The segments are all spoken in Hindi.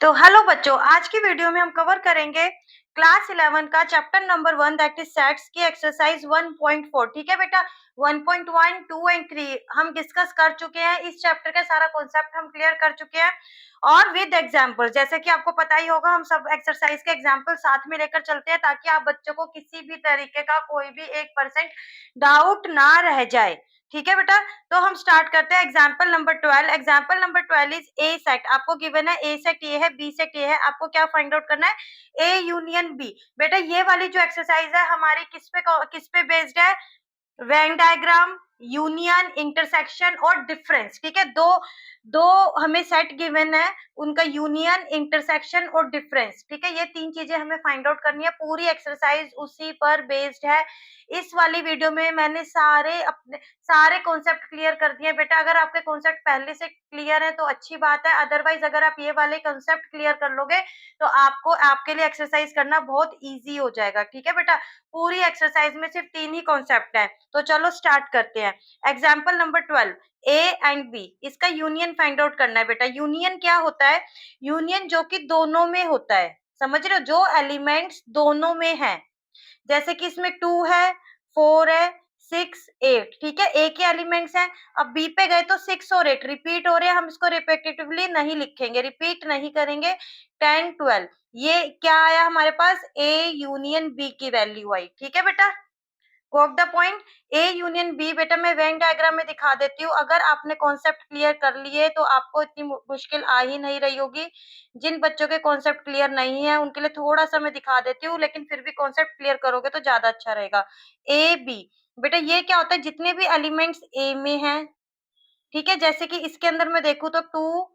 तो हेलो बच्चों, आज की वीडियो में हम कवर करेंगे क्लास 11 का chapter number 1 that is sets की एक्सरसाइज 1.4। ठीक है बेटा, 1.1, 2 एंड 3 हम डिस्कस कर चुके हैं। इस चैप्टर का सारा कॉन्सेप्ट हम क्लियर कर चुके हैं और विद एग्जाम्पल। जैसे कि आपको पता ही होगा, हम सब एक्सरसाइज के एग्जाम्पल साथ में लेकर चलते हैं ताकि आप बच्चों को किसी भी तरीके का कोई भी 1% डाउट ना रह जाए। ठीक है बेटा, तो हम स्टार्ट करते हैं example number 12। Example number 12 is a set. आपको गिवन है ए सेट ये है, बी सेट ये है। आपको क्या फाइंड आउट करना है? A union B. बेटा ये वाली जो एक्सरसाइज है हमारी किस पे बेस्ड है? वेन डायग्राम, यूनियन, इंटरसेक्शन और डिफरेंस। ठीक है, दो दो हमें सेट गिवन है, उनका यूनियन, इंटरसेक्शन और डिफरेंस। ठीक है, ये तीन चीजें हमें फाइंड आउट करनी है। पूरी एक्सरसाइज उसी पर बेस्ड है। इस वाली वीडियो में मैंने सारे कॉन्सेप्ट क्लियर कर दिए। बेटा अगर आपके कॉन्सेप्ट पहले से क्लियर है तो अच्छी बात है, अदरवाइज अगर आप ये वाले कॉन्सेप्ट क्लियर कर लोगे तो आपको आपके लिए एक्सरसाइज करना बहुत ईजी हो जाएगा। ठीक है बेटा, पूरी एक्सरसाइज में सिर्फ 3 ही कॉन्सेप्ट है। तो चलो स्टार्ट करते हैं। Example number 12, A and B, इसका यूनियन फाइंड आउट करना है। बेटा यूनियन क्या होता है? यूनियन जो कि दोनों में होता है। समझ रहे हो? जो एलिमेंट्स दोनों में है, जैसे कि इसमें 2 है, 4 है, 6, 8। ठीक है, ए के एलिमेंट्स हैं। अब बी पे गए तो 6 और 8 रिपीट हो रहे हैं, हम इसको रिपीटेटिवली नहीं लिखेंगे, रिपीट नहीं करेंगे। 10, 12, ये क्या आया हमारे पास? ए यूनियन बी की वैल्यू आई। ठीक है बेटा, got the point. A union B. बेटा मैं वेन डायग्राम में दिखा देती हूँ, अगर आपने कॉन्सेप्ट क्लियर कर लिए तो आपको इतनी मुश्किल आ ही नहीं रही होगी। जिन बच्चों के कॉन्सेप्ट क्लियर नहीं है उनके लिए थोड़ा सा मैं दिखा देती हूँ, लेकिन फिर भी कॉन्सेप्ट क्लियर करोगे तो ज्यादा अच्छा रहेगा। ए बी, बेटा ये क्या होता है? जितने भी एलिमेंट्स ए में हैं, ठीक है, जैसे कि इसके अंदर मैं देखूं तो 2,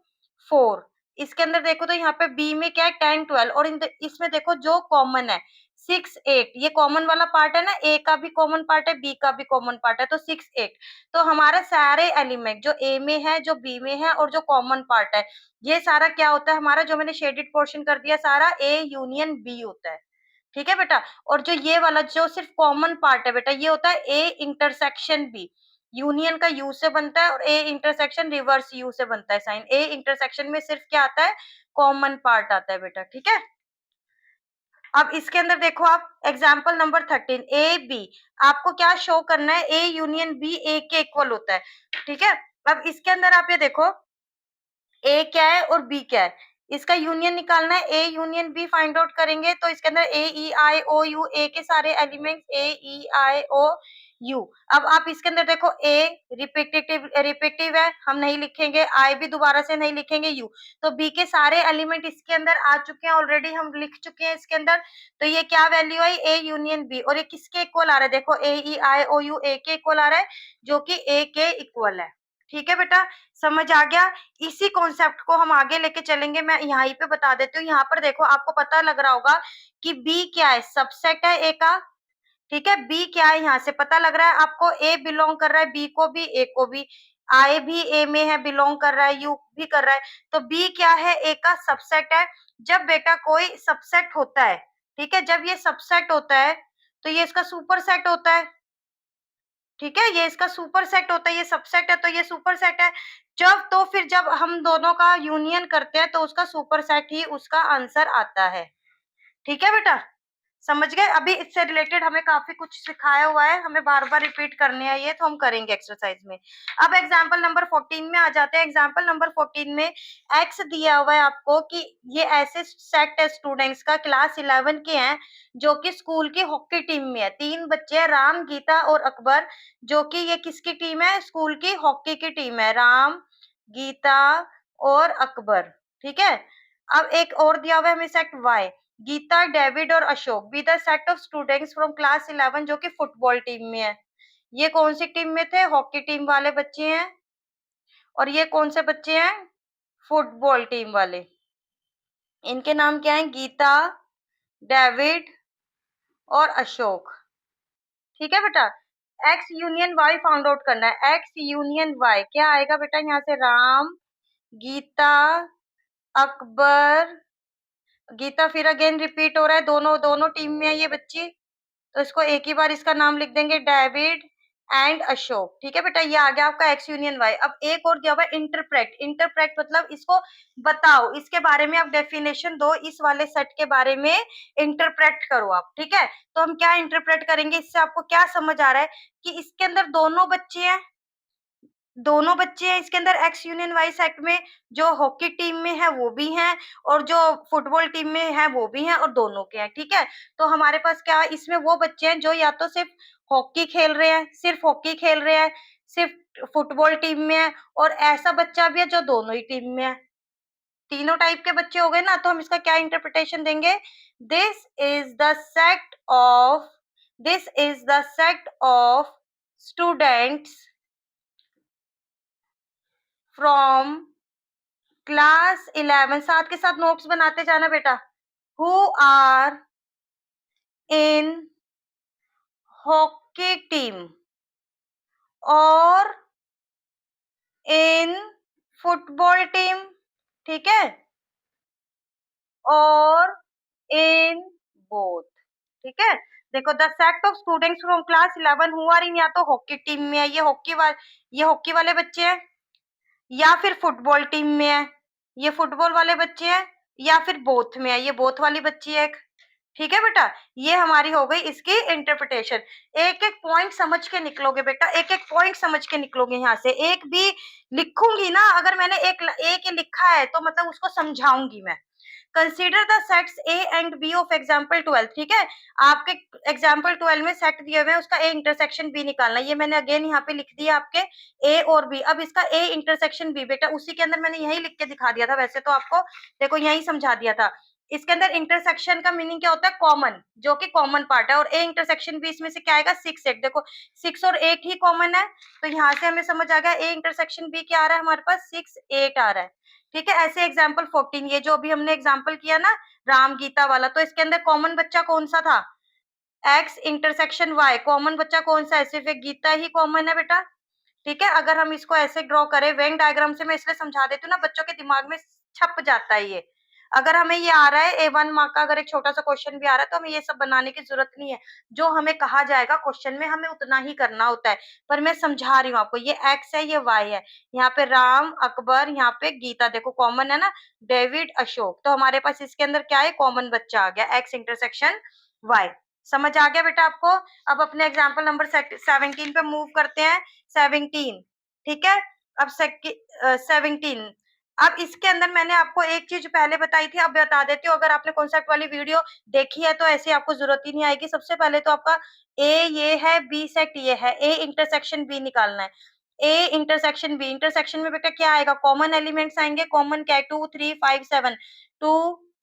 4, इसके अंदर देखो तो यहाँ पे बी में क्या है? 10, 12, और इसमें देखो जो कॉमन है 6, 8, ये कॉमन वाला पार्ट है ना, ए का भी कॉमन पार्ट है, बी का भी कॉमन पार्ट है, तो 6, 8। तो हमारे सारे एलिमेंट जो ए में है, जो बी में है और जो कॉमन पार्ट है, ये सारा क्या होता है हमारा? जो मैंने शेडेड पोर्शन कर दिया सारा ए यूनियन बी होता है। ठीक है बेटा, और जो ये वाला जो सिर्फ कॉमन पार्ट है बेटा, ये होता है ए इंटरसेक्शन बी। यूनियन का यू से बनता है और ए इंटरसेक्शन रिवर्स यू से बनता है साइन। ए इंटरसेक्शन में सिर्फ क्या आता है? कॉमन पार्ट आता है बेटा। ठीक है, अब इसके अंदर देखो आप एग्जाम्पल नंबर 13, ए बी। आपको क्या शो करना है? ए यूनियन बी ए के इक्वल होता है। ठीक है, अब इसके अंदर आप ये देखो ए क्या है और बी क्या है, इसका यूनियन निकालना है। A union B find out करेंगे तो इसके अंदर ए ई आई ओ यू, ए के सारे elements A E I O you. अब आप इसके अंदर देखो ए रिपीटिव है, हम नहीं लिखेंगे, आई भी दोबारा से नहीं लिखेंगे, यू। तो बी के सारे एलिमेंट इसके अंदर आ चुके हैं, ऑलरेडी हम लिख चुके हैं इसके अंदर। तो ये क्या वैल्यू आई? A union B. और ये किसके इक्वल आ रहा है? देखो ए ई आई ओ यू ए के इक्वल आ रहा है, जो कि ए के इक्वल है। ठीक है बेटा, समझ आ गया? इसी कॉन्सेप्ट को हम आगे लेके चलेंगे। मैं यहाँ पे बता देती हूँ, यहाँ पर देखो आपको पता लग रहा होगा कि बी क्या है? सबसेट है ए का। ठीक है, बी क्या है? यहाँ से पता लग रहा है आपको, ए बिलोंग कर रहा है बी को भी, ए को भी, आई भी ए में है, बिलोंग कर रहा है, यू भी कर रहा है। तो बी क्या है? ए का सबसेट है। जब बेटा कोई सबसेट होता है, ठीक है, जब ये सबसेट होता है तो ये इसका सुपर सेट होता है। ठीक है, ये इसका सुपर सेट होता है, ये सबसेट है तो ये सुपर सेट है। फिर जब हम दोनों का यूनियन करते हैं तो उसका सुपर सेट ही उसका आंसर आता है। ठीक है बेटा, समझ गए? अभी इससे रिलेटेड हमें काफी कुछ सिखाया हुआ है, हमें बार बार रिपीट करने हैं ये, तो हम करेंगे एक्सरसाइज में। अब एग्जाम्पल नंबर 14 में आ जाते हैं। एग्जाम्पल नंबर 14 में एक्स दिया हुआ है आपको कि ये ऐसे सेट है स्टूडेंट्स का, क्लास 11 के हैं, जो कि स्कूल की हॉकी टीम में है। 3 बच्चे हैं, राम, गीता और अकबर, जो कि ये किसकी टीम है? स्कूल की हॉकी की टीम है, राम, गीता और अकबर। ठीक है, अब एक और दिया हुआ है हमें सेट वाई, गीता, डेविड और Ashok be the set of students from class 11, जो कि फुटबॉल टीम में है। ये कौन सी टीम में थे? हॉकी टीम वाले बच्चे हैं। और ये कौन से बच्चे हैं? फुटबॉल टीम वाले। इनके नाम क्या है? गीता, डेविड और अशोक। ठीक है बेटा, X union Y found out करना है। एक्स यूनियन वाई क्या आएगा बेटा? यहाँ से राम, गीता, अकबर, गीता फिर अगेन रिपीट हो रहा है, दोनों दोनों टीम में है ये बच्ची, तो इसको एक ही बार इसका नाम लिख देंगे, डेविड, एंड अशोक। ठीक है बेटा, ये आ गया आपका एक्स यूनियन वाई। अब एक और दिया हुआ है इंटरप्रेट। इंटरप्रेट मतलब इसको बताओ, इसके बारे में आप डेफिनेशन दो, इस वाले सेट के बारे में इंटरप्रेट करो आप। ठीक है, तो हम क्या इंटरप्रेट करेंगे, इससे आपको क्या समझ आ रहा है कि इसके अंदर दोनों बच्चे हैं, दोनों बच्चे हैं इसके अंदर एक्स यूनियन वाई सेट में, जो हॉकी टीम में है वो भी हैं और जो फुटबॉल टीम में है वो भी हैं और दोनों के हैं। ठीक है, तो हमारे पास क्या है, इसमें वो बच्चे हैं जो या तो सिर्फ हॉकी खेल रहे हैं, सिर्फ हॉकी खेल रहे हैं, सिर्फ फुटबॉल टीम में है, और ऐसा बच्चा भी है जो दोनों ही टीम में है। तीनों टाइप के बच्चे हो गए ना, तो हम इसका क्या इंटरप्रिटेशन देंगे, this is the set of this is the set of students from class 11, साथ के साथ नोट्स बनाते जाना बेटा, who are in hockey team और इन फुटबॉल टीम। ठीक है, और इन बोथ। ठीक है, देखो the set of students from class 11 who are in, या तो हॉकी टीम में है, ये हॉकी वाले बच्चे हैं, या फिर फुटबॉल टीम में है, ये फुटबॉल वाले बच्चे हैं, या फिर बोथ में है, ये बोथ वाली बच्ची है एक। ठीक है बेटा, ये हमारी हो गई इसकी इंटरप्रिटेशन। एक एक पॉइंट समझ के निकलोगे बेटा, एक एक पॉइंट समझ के निकलोगे। यहाँ से एक भी लिखूंगी ना, अगर मैंने एक लिखा है तो मतलब उसको समझाऊंगी मैं। Consider the sets A and B of example 12। ठीक है, आपके एग्जाम्पल 12 में सेट दिए हुए हैं, उसका ए इंटरसेक्शन बी निकालना। ये मैंने अगेन यहाँ पे लिख दिया आपके ए और बी। अब इसका ए इंटरसेक्शन बी बेटा उसी के अंदर मैंने यही लिख के दिखा दिया था, वैसे तो आपको देखो यही समझा दिया था। इसके अंदर इंटरसेक्शन का मीनिंग क्या होता है, कॉमन, जो कि कॉमन पार्ट है, और ए इंटरसेक्शन बी इसमें से क्या आएगा, 6 8। देखो 6 और 8 ही कॉमन है, तो यहाँ से हमें समझ आ गया ए इंटरसेक्शन बी क्या आ रहा है हमारे पास, 6 8 आ रहा है। ठीक है, ऐसे एग्जाम्पल 14, ये जो अभी हमने एग्जाम्पल किया ना राम गीता वाला, तो इसके अंदर कॉमन बच्चा कौन सा था, एक्स इंटरसेक्शन वाई। कॉमन बच्चा कौन सा है, सिर्फ एक गीता ही कॉमन है बेटा। ठीक है, अगर हम इसको ऐसे ड्रॉ करें वेन डायग्राम से, मैं इसलिए समझा देती हूँ ना, बच्चों के दिमाग में छप जाता है ये। अगर हमें ये आ रहा है A1 मार्क का, अगर एक छोटा सा क्वेश्चन भी आ रहा है तो हमें ये सब बनाने की जरूरत नहीं है, जो हमें कहा जाएगा क्वेश्चन में हमें उतना ही करना होता है। पर मैं समझा रही हूँ आपको, ये एक्स है ये वाई है, यहाँ पे राम अकबर, यहाँ पे गीता, देखो कॉमन है ना, डेविड अशोक, तो हमारे पास इसके अंदर क्या है, कॉमन बच्चा आ गया, एक्स इंटरसेक्शन वाई। समझ आ गया बेटा आपको। अब अपने एग्जाम्पल नंबर 17 पे मूव करते हैं। 17, ठीक है, अब 17, अब इसके अंदर मैंने आपको एक चीज पहले बताई थी, अब बता देती हूँ। अगर आपने कॉन्सेप्ट वाली वीडियो देखी है तो ऐसे आपको जरूरत ही नहीं आएगी। सबसे पहले तो आपका ए ये है, बी सेट ये है, ए इंटरसेक्शन बी निकालना है। ए इंटरसेक्शन बी, इंटरसेक्शन में बेटा क्या आएगा, कॉमन एलिमेंट्स आएंगे। कॉमन क्या है, 2 3 5 7, 2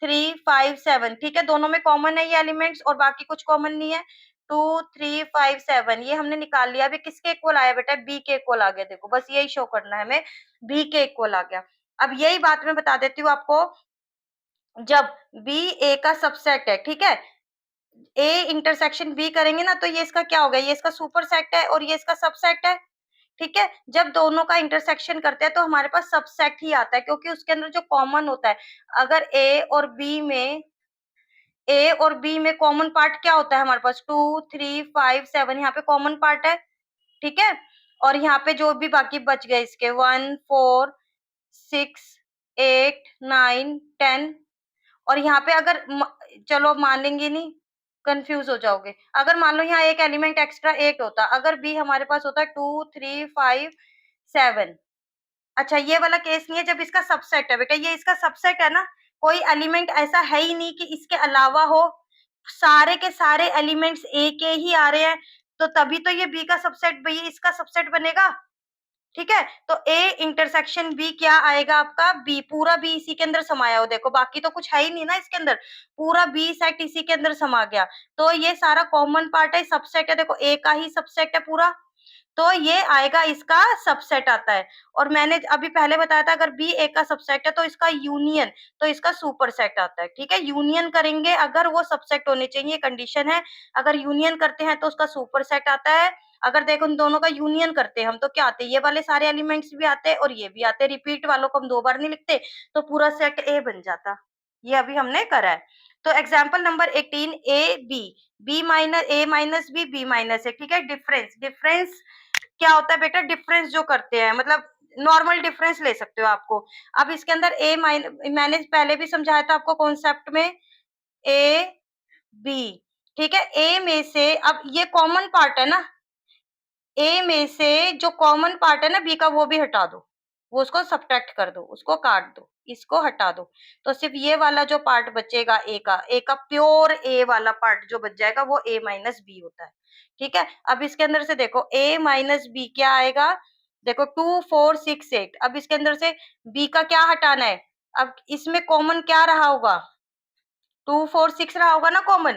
3 5 7। ठीक है, दोनों में कॉमन है ये एलिमेंट्स और बाकी कुछ कॉमन नहीं है। 2 3 5 7 ये हमने निकाल लिया। अभी किसके इक्वल आया बेटा, बी के इक्वल आ गया। देखो बस यही शो करना है हमें, बी के इक्वल आ गया। अब यही बात मैं बता देती हूँ आपको, जब बी ए का सबसेट है, ठीक है, ए इंटरसेक्शन बी करेंगे ना, तो ये इसका क्या होगा, ये इसका सुपर सेट है और ये इसका सबसेट है। ठीक है, जब दोनों का इंटरसेक्शन करते हैं तो हमारे पास सबसेट ही आता है, क्योंकि उसके अंदर जो कॉमन होता है, अगर ए और बी में कॉमन पार्ट क्या होता है हमारे पास, 2 3 5 7, यहाँ पे कॉमन पार्ट है। ठीक है, और यहाँ पे जो भी बाकी बच गए इसके 1 4 6 8 9 10, और यहाँ पे अगर चलो मान लेंगे नहीं, कंफ्यूज हो जाओगे। अगर मान लो यहाँ एक एलिमेंट एक्स्ट्रा 8 होता, अगर बी हमारे पास होता है 2 3 5 7। अच्छा ये वाला केस नहीं है, जब इसका सबसेट है बेटा, ये इसका सबसेट है ना, कोई एलिमेंट ऐसा है ही नहीं कि इसके अलावा हो, सारे के सारे एलिमेंट्स ए के ही आ रहे हैं, तो तभी तो ये बी का सबसेट, भाई इसका सबसेट बनेगा। ठीक है, तो ए इंटरसेक्शन बी क्या आएगा आपका, बी, पूरा बी इसी के अंदर समाया हो। देखो बाकी तो कुछ है ही नहीं ना इसके अंदर, पूरा बी सेट इसी के अंदर समा गया, तो ये सारा कॉमन पार्ट है, सबसेट है। देखो ए का ही सबसेट है पूरा, तो ये आएगा, इसका सबसेट आता है। और मैंने अभी पहले बताया था, अगर बी ए का सबसेट है तो इसका यूनियन, तो इसका सुपर सेट आता है। ठीक है, यूनियन करेंगे अगर वो सबसेट होने चाहिए, कंडीशन है, अगर यूनियन करते हैं तो उसका सुपर सेट आता है। अगर देखो उन दोनों का यूनियन करते हैं हम तो क्या आते हैं, ये वाले सारे एलिमेंट्स भी आते हैं और ये भी आते हैं। रिपीट वालों को हम 2 बार नहीं लिखते, तो पूरा सेट ए बन जाता। ये अभी हमने करा है। तो example number 18 A B, B minus A minus B, B minus A, ठीक है। डिफरेंस, डिफरेंस क्या होता है बेटा? डिफरेंस जो करते हैं, मतलब नॉर्मल डिफरेंस ले सकते हो आपको। अब इसके अंदर ए माइनस, मैंने पहले भी समझाया था आपको कॉन्सेप्ट में, ए बी, ठीक है। ए में से अब ये कॉमन पार्ट है ना, ए में से जो कॉमन पार्ट है ना बी का, वो भी हटा दो, वो उसको सब्ट्रैक्ट कर दो, उसको काट दो, इसको हटा दो, तो सिर्फ ये वाला जो पार्ट बचेगा ए का प्योर ए वाला पार्ट जो बच जाएगा वो ए माइनस बी होता है, ठीक है। अब इसके अंदर से देखो ए माइनस बी क्या आएगा, देखो 2 4 6 8। अब इसके अंदर से बी का क्या हटाना है? अब इसमें कॉमन क्या रहा होगा? 2 4 6 रहा होगा ना कॉमन,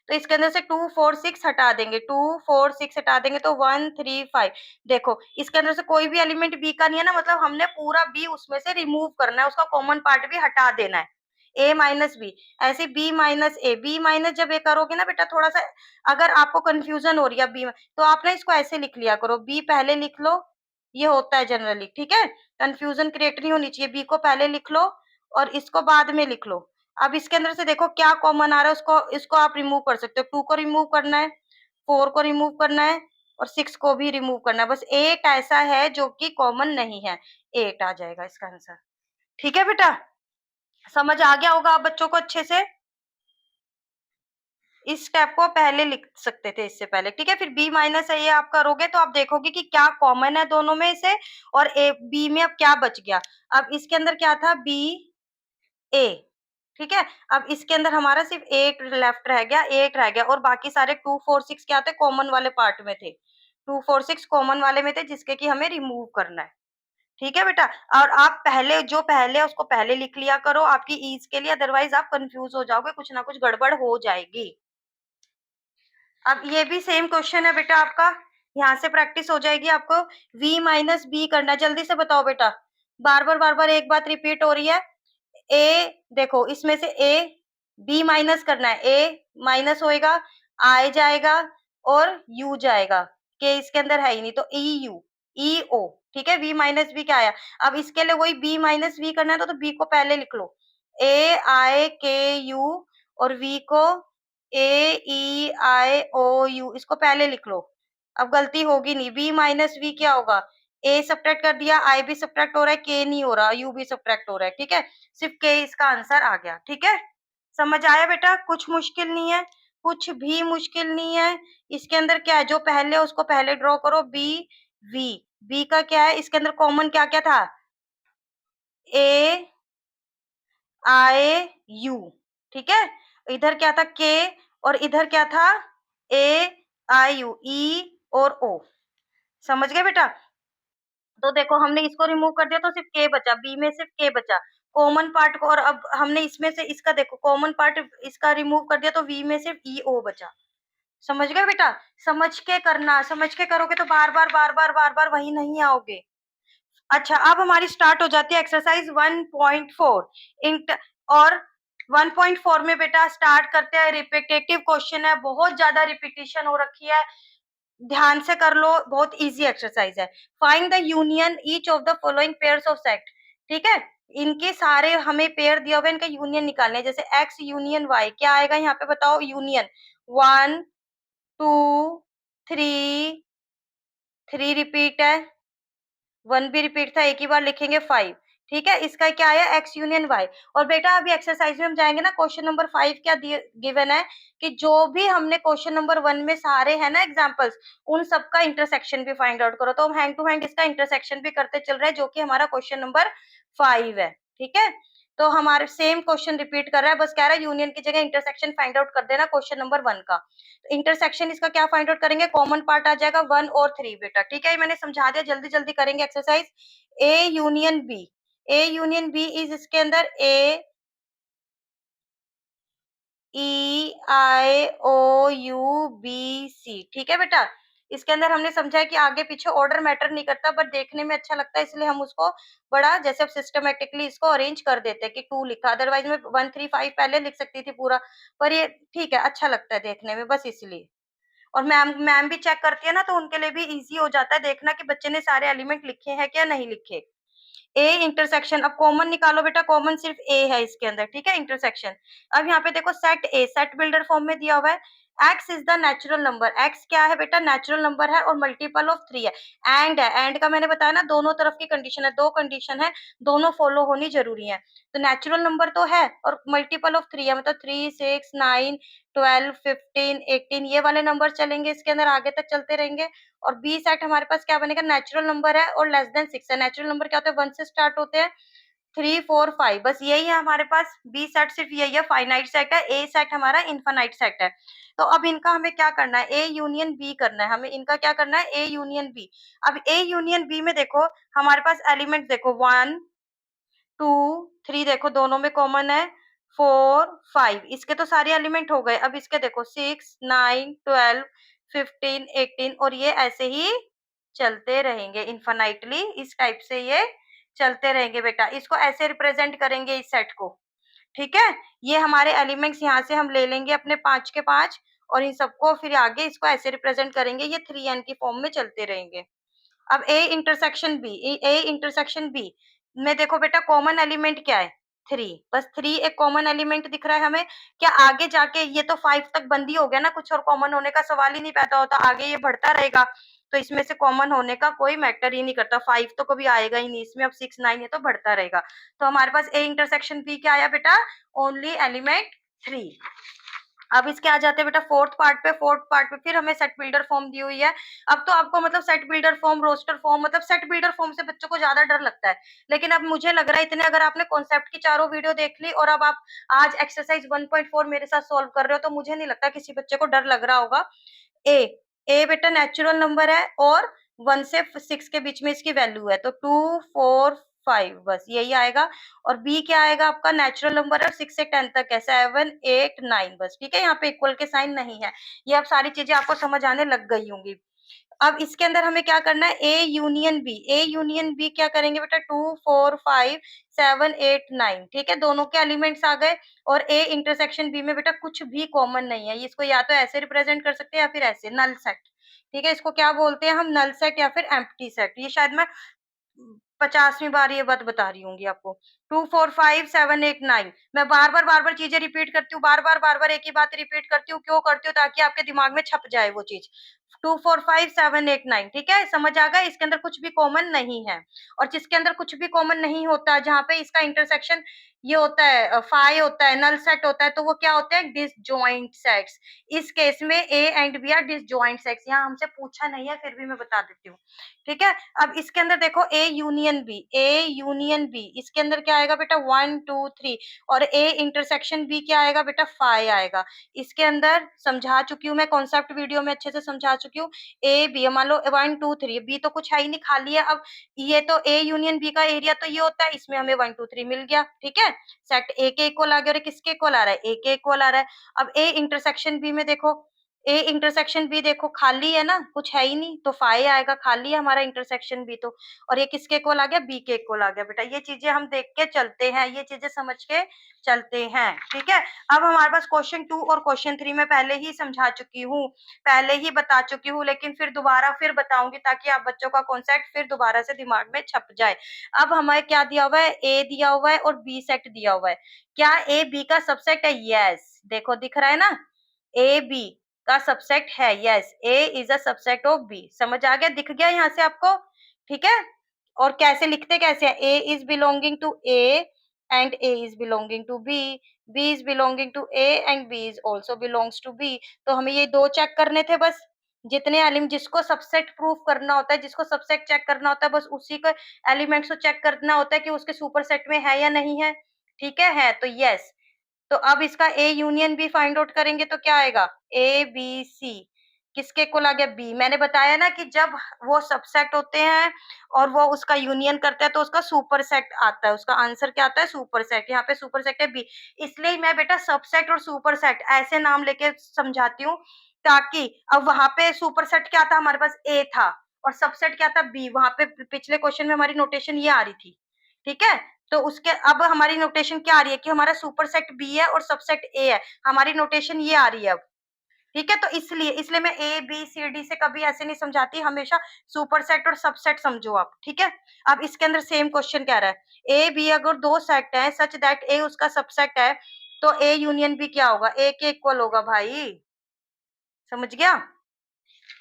तो इसके अंदर से 2 4 6 हटा देंगे, 2 4 6 हटा देंगे तो 1 3 5। देखो इसके अंदर से कोई भी एलिमेंट बी का नहीं है ना, मतलब हमने पूरा बी उसमें से रिमूव करना है, उसका कॉमन पार्ट भी हटा देना है, ए माइनस बी। ऐसे बी माइनस ए, बी माइनस जब ए करोगे ना बेटा, थोड़ा सा अगर आपको कंफ्यूजन हो रही है बी, तो आप ना इसको ऐसे लिख लिया करो, बी पहले लिख लो, ये होता है जनरली, ठीक है। कंफ्यूजन क्रिएट नहीं होनी चाहिए, बी को पहले लिख लो और इसको बाद में लिख लो। अब इसके अंदर से देखो क्या कॉमन आ रहा है, उसको इसको आप रिमूव कर सकते हो। 2 को रिमूव करना है, 4 को रिमूव करना है और 6 को भी रिमूव करना है। बस 8 ऐसा है जो कि कॉमन नहीं है, 8 आ जाएगा इसका आंसर, ठीक है बेटा। समझ आ गया होगा आप बच्चों को अच्छे से। इस स्टेप को पहले लिख सकते थे इससे पहले, ठीक है। फिर बी माइनस है ये आप करोगे तो आप देखोगे कि क्या कॉमन है दोनों में से, और ए बी में अब क्या बच गया। अब इसके अंदर क्या था, बी ए, ठीक है। अब इसके अंदर हमारा सिर्फ 8 लेफ्ट रह गया, 8 रह गया, और बाकी सारे 2 4 6 क्या थे, कॉमन वाले पार्ट में थे, 2 4 6 कॉमन वाले में थे जिसके कि हमें रिमूव करना है, ठीक है बेटा। और आप पहले जो पहले है उसको पहले लिख लिया करो आपकी ईज के लिए, अदरवाइज आप कंफ्यूज हो जाओगे, कुछ ना कुछ गड़बड़ हो जाएगी। अब ये भी सेम क्वेश्चन है बेटा आपका, यहाँ से प्रैक्टिस हो जाएगी आपको। v माइनस बी करना, जल्दी से बताओ बेटा, बार बार एक बात रिपीट हो रही है। ए देखो इसमें से ए बी माइनस करना है, ए माइनस होएगा, आई जाएगा और यू जाएगा, के इसके अंदर है ही नहीं, तो ई यू ई ओ, ठीक है। वी माइनस बी क्या आया? अब इसके लिए वही बी माइनस वी करना है, तो बी को पहले लिख लो, ए आई के यू, और वी को ए ई आई ओ यू, इसको पहले लिख लो। अब गलती होगी नहीं, बी माइनस वी क्या होगा, ए सब्ट्रैक्ट कर दिया, आई भी सब्ट्रैक्ट हो रहा है, के नहीं हो रहा, यू भी सब्ट्रैक्ट हो रहा है, ठीक है। सिर्फ के इसका आंसर आ गया, ठीक है। समझ आया बेटा? कुछ मुश्किल नहीं है, कुछ भी मुश्किल नहीं है। इसके अंदर क्या है, जो पहले है उसको पहले ड्रॉ करो, बी वी, बी का क्या है, इसके अंदर कॉमन क्या क्या था, ए आई यू, ठीक है। इधर क्या था, के, और इधर क्या था, ए आई यू, ई और ओ। समझ गए बेटा? तो देखो हमने इसको रिमूव कर दिया तो सिर्फ के बचा, बी में सिर्फ के बचा कॉमन पार्ट को, और अब हमने इसमें से इसका देखो कॉमन पार्ट इसका रिमूव कर दिया तो वी में सिर्फ ई ओ बचा। समझ गए बेटा? समझ के करना, समझ के करोगे तो बार बार वही नहीं आओगे। अच्छा अब हमारी स्टार्ट हो जाती है एक्सरसाइज 1.4 इंट, और 1.4 में बेटा स्टार्ट करते हैं, रिपीटेटिव क्वेश्चन है, बहुत ज्यादा रिपीटिशन हो रखी है, ध्यान से कर लो, बहुत इजी एक्सरसाइज है। Find the union each of the following pairs of set, ठीक है। इनके सारे हमें पेयर दिया हुआ है, इनका यूनियन निकालने हैं। जैसे एक्स यूनियन वाई क्या आएगा यहाँ पे बताओ, यूनियन 1 2 3, 3 रिपीट है, 1 भी रिपीट था, एक ही बार लिखेंगे 5, ठीक है। इसका क्या आया, एक्स यूनियन वाई। और बेटा अभी एक्सरसाइज में हम जाएंगे ना, क्वेश्चन नंबर 5 क्या गिवन है कि जो भी हमने क्वेश्चन नंबर 1 में सारे है ना एग्जांपल्स, उन सबका इंटरसेक्शन भी फाइंड आउट करो। तो हम हैंड टू हैंड इसका इंटरसेक्शन भी करते चल रहे हैं, जो कि हमारा क्वेश्चन नंबर 5 है, ठीक है। तो हमारे सेम क्वेश्चन रिपीट कर रहा है, बस कह रहा है यूनियन की जगह इंटरसेक्शन फाइंड आउट कर देना क्वेश्चन नंबर 1 का। तो इंटरसेक्शन इसका क्या फाइंड आउट करेंगे, कॉमन पार्ट आ जाएगा 1 और 3 बेटा, ठीक है। ये मैंने समझा दिया, जल्दी जल्दी करेंगे exercise. A union B, A union B is इसके अंदर ए ई आई ओ यू बी सी, ठीक है बेटा। इसके अंदर हमने समझा है कि आगे पीछे ऑर्डर मैटर नहीं करता, बट देखने में अच्छा लगता है, इसलिए हम उसको बड़ा जैसे सिस्टमेटिकली इसको अरेंज कर देते हैं कि 2 लिखा, अदरवाइज मैं 1 3 5 पहले लिख सकती थी पूरा, पर ये ठीक है, अच्छा लगता है देखने में, बस इसलिए। और मैम मैम भी चेक करती है ना, तो उनके लिए भी इजी हो जाता है देखना कि बच्चे ने सारे एलिमेंट लिखे हैं क्या नहीं लिखे। ए इंटरसेक्शन, अब कॉमन निकालो बेटा, कॉमन सिर्फ ए है इसके अंदर, ठीक है, इंटरसेक्शन। अब यहाँ पे देखो सेट ए, सेट बिल्डर फॉर्म में दिया हुआ है, x is the natural number, x क्या है बेटा, नेचुरल नंबर है और मल्टीपल ऑफ 3 है। एंड है, एंड का मैंने बताया ना, दोनों तरफ की कंडीशन है, दो कंडीशन है, दोनों फॉलो होनी जरूरी है। तो नेचुरल नंबर तो है और मल्टीपल ऑफ 3 है, मतलब 3 6 9 12 15 18, ये वाले नंबर चलेंगे इसके अंदर, आगे तक चलते रहेंगे। और बी सेट हमारे पास क्या बनेगा, नेचुरल नंबर है और लेस देन 6 है। नेचुरल नंबर क्या होता है, 1 से स्टार्ट होते हैं, 3 4 5, बस यही है हमारे पास। बी सेट सिर्फ यही है, फाइनाइट सेट है। ए सेट हमारा इनफाइनाइट सेट है। तो अब इनका हमें क्या करना है, ए यूनियन बी करना है, हमें इनका क्या करना है, ए यूनियन बी। अब ए यूनियन बी में देखो हमारे पास एलिमेंट देखो 1 2 3, देखो दोनों में कॉमन है, 4 5, इसके तो सारे एलिमेंट हो गए। अब इसके देखो 6 9 12 15 18, और ये ऐसे ही चलते रहेंगे इनफाइनाइटली, इस टाइप से ये चलते रहेंगे बेटा। इसको ऐसे रिप्रेजेंट करेंगे इस सेट को, ठीक है। ये हमारे एलिमेंट्स यहाँ से हम ले लेंगे अपने 5 के 5, और इन सबको फिर आगे इसको ऐसे रिप्रेजेंट करेंगे, ये 3n की फॉर्म में चलते रहेंगे। अब A intersection B, A intersection B में देखो बेटा कॉमन एलिमेंट क्या है, 3, बस 3 एक कॉमन एलिमेंट दिख रहा है हमें। क्या आगे जाके ये तो 5 तक बंदी हो गया ना, कुछ और कॉमन होने का सवाल ही नहीं पैदा होता, आगे ये बढ़ता रहेगा, तो इसमें से कॉमन होने का कोई मैटर ही नहीं करता, 5 तो कभी आएगा ही नहीं इसमें, अब 6 9 ये तो बढ़ता रहेगा। तो हमारे पास ए इंटरसेक्शन बी क्या आया बेटा, ओनली एलिमेंट 3। अब इसके आ जाते हैं बेटा फोर्थ पार्ट पे। फोर्थ पार्ट पे फिर हमें सेट बिल्डर फॉर्म दी हुई है। अब तो आपको मतलब set builder form, roster form, मतलब सेट बिल्डर फॉर्म से बच्चों को ज्यादा डर लगता है, लेकिन अब मुझे लग रहा है इतने अगर आपने कॉन्सेप्ट की चारों वीडियो देख ली और अब आप आज एक्सरसाइज 1.4 मेरे साथ सॉल्व कर रहे हो, तो मुझे नहीं लगता किसी बच्चे को डर लग रहा होगा। ए, ए बेटा नेचुरल नंबर है और 1 से 6 के बीच में इसकी वैल्यू है, तो 2 4 5, बस यही आएगा। और बी क्या आएगा आपका, नेचुरल नंबर है, 6 से 10 तक है, 7 8 9, बस ठीक है, यहाँ पे इक्वल के साइन नहीं है। ये अब सारी चीजें आपको समझ आने लग गई होंगी। अब इसके अंदर हमें क्या करना है, A union B, A union B क्या करेंगे बेटा, 2 4 5 7 8 9, ठीक है, दोनों के एलिमेंट्स आ गए। और ए इंटरसेक्शन बी में बेटा कुछ भी कॉमन नहीं है, इसको या तो ऐसे रिप्रेजेंट कर सकते हैं या फिर ऐसे, नल सेट, ठीक है, इसको क्या बोलते हैं हम, नल सेट या फिर एम्प्टी सेट। ये शायद मैं 50वीं बार ये बात बता रही होंगी आपको। 2 4 5 7 8 9, मैं बार बार चीजें रिपीट करती हूँ, बार बार एक ही बात रिपीट करती हूँ, क्यों करती हूँ, ताकि आपके दिमाग में छप जाए वो चीज। 2 4 5 7 8 9, ठीक है, समझ आ गया, इसके अंदर कुछ भी कॉमन नहीं है। और जिसके अंदर कुछ भी कॉमन नहीं होता, जहां पे इसका इंटरसेक्शन ये होता है, फाई होता है, नल सेट होता है, तो वो क्या होते हैं, डिसजॉइंट सेट्स। इस केस में A and B are disjoint sets, यहाँ हमसे पूछा नहीं है फिर भी मैं बता देती हूँ, ठीक है। अब इसके अंदर देखो A union B, A union B, इसके अंदर क्या आएगा बेटा, 1 2 3, और ए इंटरसेक्शन बी क्या आएगा बेटा, 5 आएगा। इसके अंदर समझा चुकी हूँ मैं, कॉन्सेप्ट वीडियो में अच्छे से समझा चुकी हूँ। ए बी मान लो 1 2 3, बी तो कुछ है ही नहीं, खाली है। अब ये तो ए यूनियन बी का एरिया तो ये होता है, इसमें हमें 1 2 3 मिल गया, ठीक है, सेट ए के इक्वल आ गया। और किसके इक्वल आ रहा है, ए के इक्वल आ रहा है। अब ए इंटरसेक्शन बी में देखो, ए इंटरसेक्शन बी देखो खाली है ना, कुछ है ही नहीं, तो 5 आएगा, खाली है हमारा इंटरसेक्शन बी तो। और ये किसके इक्वल आ गया, बी के इक्वल आ गया बेटा। ये चीजें हम देख के चलते हैं, ये चीजें समझ के चलते हैं, ठीक है। अब हमारे पास क्वेश्चन 2 और क्वेश्चन 3 में पहले ही समझा चुकी हूँ, पहले ही बता चुकी हूँ, लेकिन फिर दोबारा फिर बताऊंगी, ताकि आप बच्चों का कॉन्सेप्ट फिर दोबारा से दिमाग में छप जाए। अब हमें क्या दिया हुआ है, ए दिया हुआ है और बी सेट दिया हुआ है। क्या ए बी का सबसेट है, यस, देखो दिख रहा है ना, ए बी का सबसेट है, yes, A is a subset of B. समझ आ गया, दिख गया यहाँ से आपको, ठीक है। और कैसे लिखते कैसे हैं, A is belonging to A and A is belonging to B, B is belonging to A and B is also belongs to B. तो हमें ये दो चेक करने थे बस, जितने एलिमेंट जिसको सबसेट प्रूफ करना होता है, जिसको सबसेट चेक करना होता है, बस उसी को एलिमेंट्स को चेक करना होता है कि उसके सुपर सेट में है या नहीं है, ठीक है तो यस। तो अब इसका A union B find out करेंगे तो क्या आएगा, ए बी सी, किसके इक्वल आ गया, बी। मैंने बताया ना कि जब वो सबसेट होते हैं और वो उसका यूनियन करते हैं तो उसका सुपर सेट आता है, उसका आंसर क्या आता है, सुपर सेट। यहाँ पे सुपर सेट है बी, इसलिए मैं बेटा सबसेट और सुपर सेट ऐसे नाम लेके समझाती हूँ, ताकि अब वहां पे सुपर सेट क्या था हमारे पास, ए था, और सबसेट क्या था, बी। वहां पे पिछले क्वेश्चन में हमारी नोटेशन ये आ रही थी, ठीक है। तो उसके अब हमारी नोटेशन क्या आ रही है कि हमारा सुपर सेट बी है और सबसेट ए है, हमारी नोटेशन ये आ रही है अब, ठीक है, तो इसलिए इसलिए मैं ए बी सी डी से कभी ऐसे नहीं समझाती, हमेशा सुपरसेट और सबसेट समझो आप। ठीक है, अब इसके अंदर सेम क्वेश्चन कह रहा है ए बी अगर दो सेट है सच दैट ए उसका सबसेट है, तो ए यूनियन बी क्या होगा, ए के इक्वल होगा भाई। समझ गया,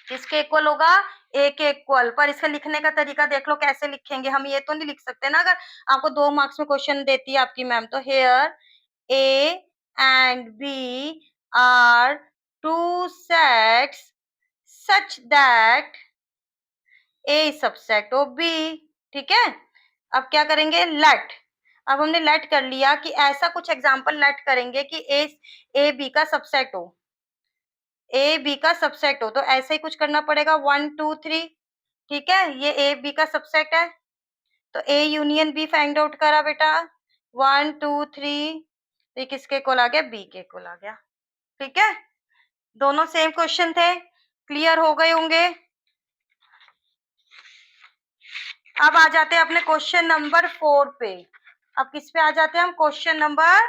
किसके इक्वल होगा, ए के इक्वल। पर इसका लिखने का तरीका देख लो कैसे लिखेंगे, हम ये तो नहीं लिख सकते ना, अगर आपको 2 मार्क्स में क्वेश्चन देती है आपकी मैम, तो here A and B are two sets such that A subset of B. ठीक है, अब क्या करेंगे, लेट। अब हमने लेट कर लिया कि ऐसा कुछ एग्जांपल लेट करेंगे कि ए बी का सबसेट हो, ए बी का सबसेट हो, तो ऐसे ही कुछ करना पड़ेगा 1 2 3। ठीक है, ये ए बी का सबसेट है, तो A union B find out करा बेटा, 1 2 3, ये किसके इक्वल आ गया, बी के इक्वल आ गया। ठीक है, दोनों सेम क्वेश्चन थे, क्लियर हो गए होंगे। अब आ जाते हैं अपने क्वेश्चन नंबर 4 पे। अब किस पे आ जाते हैं हम, question number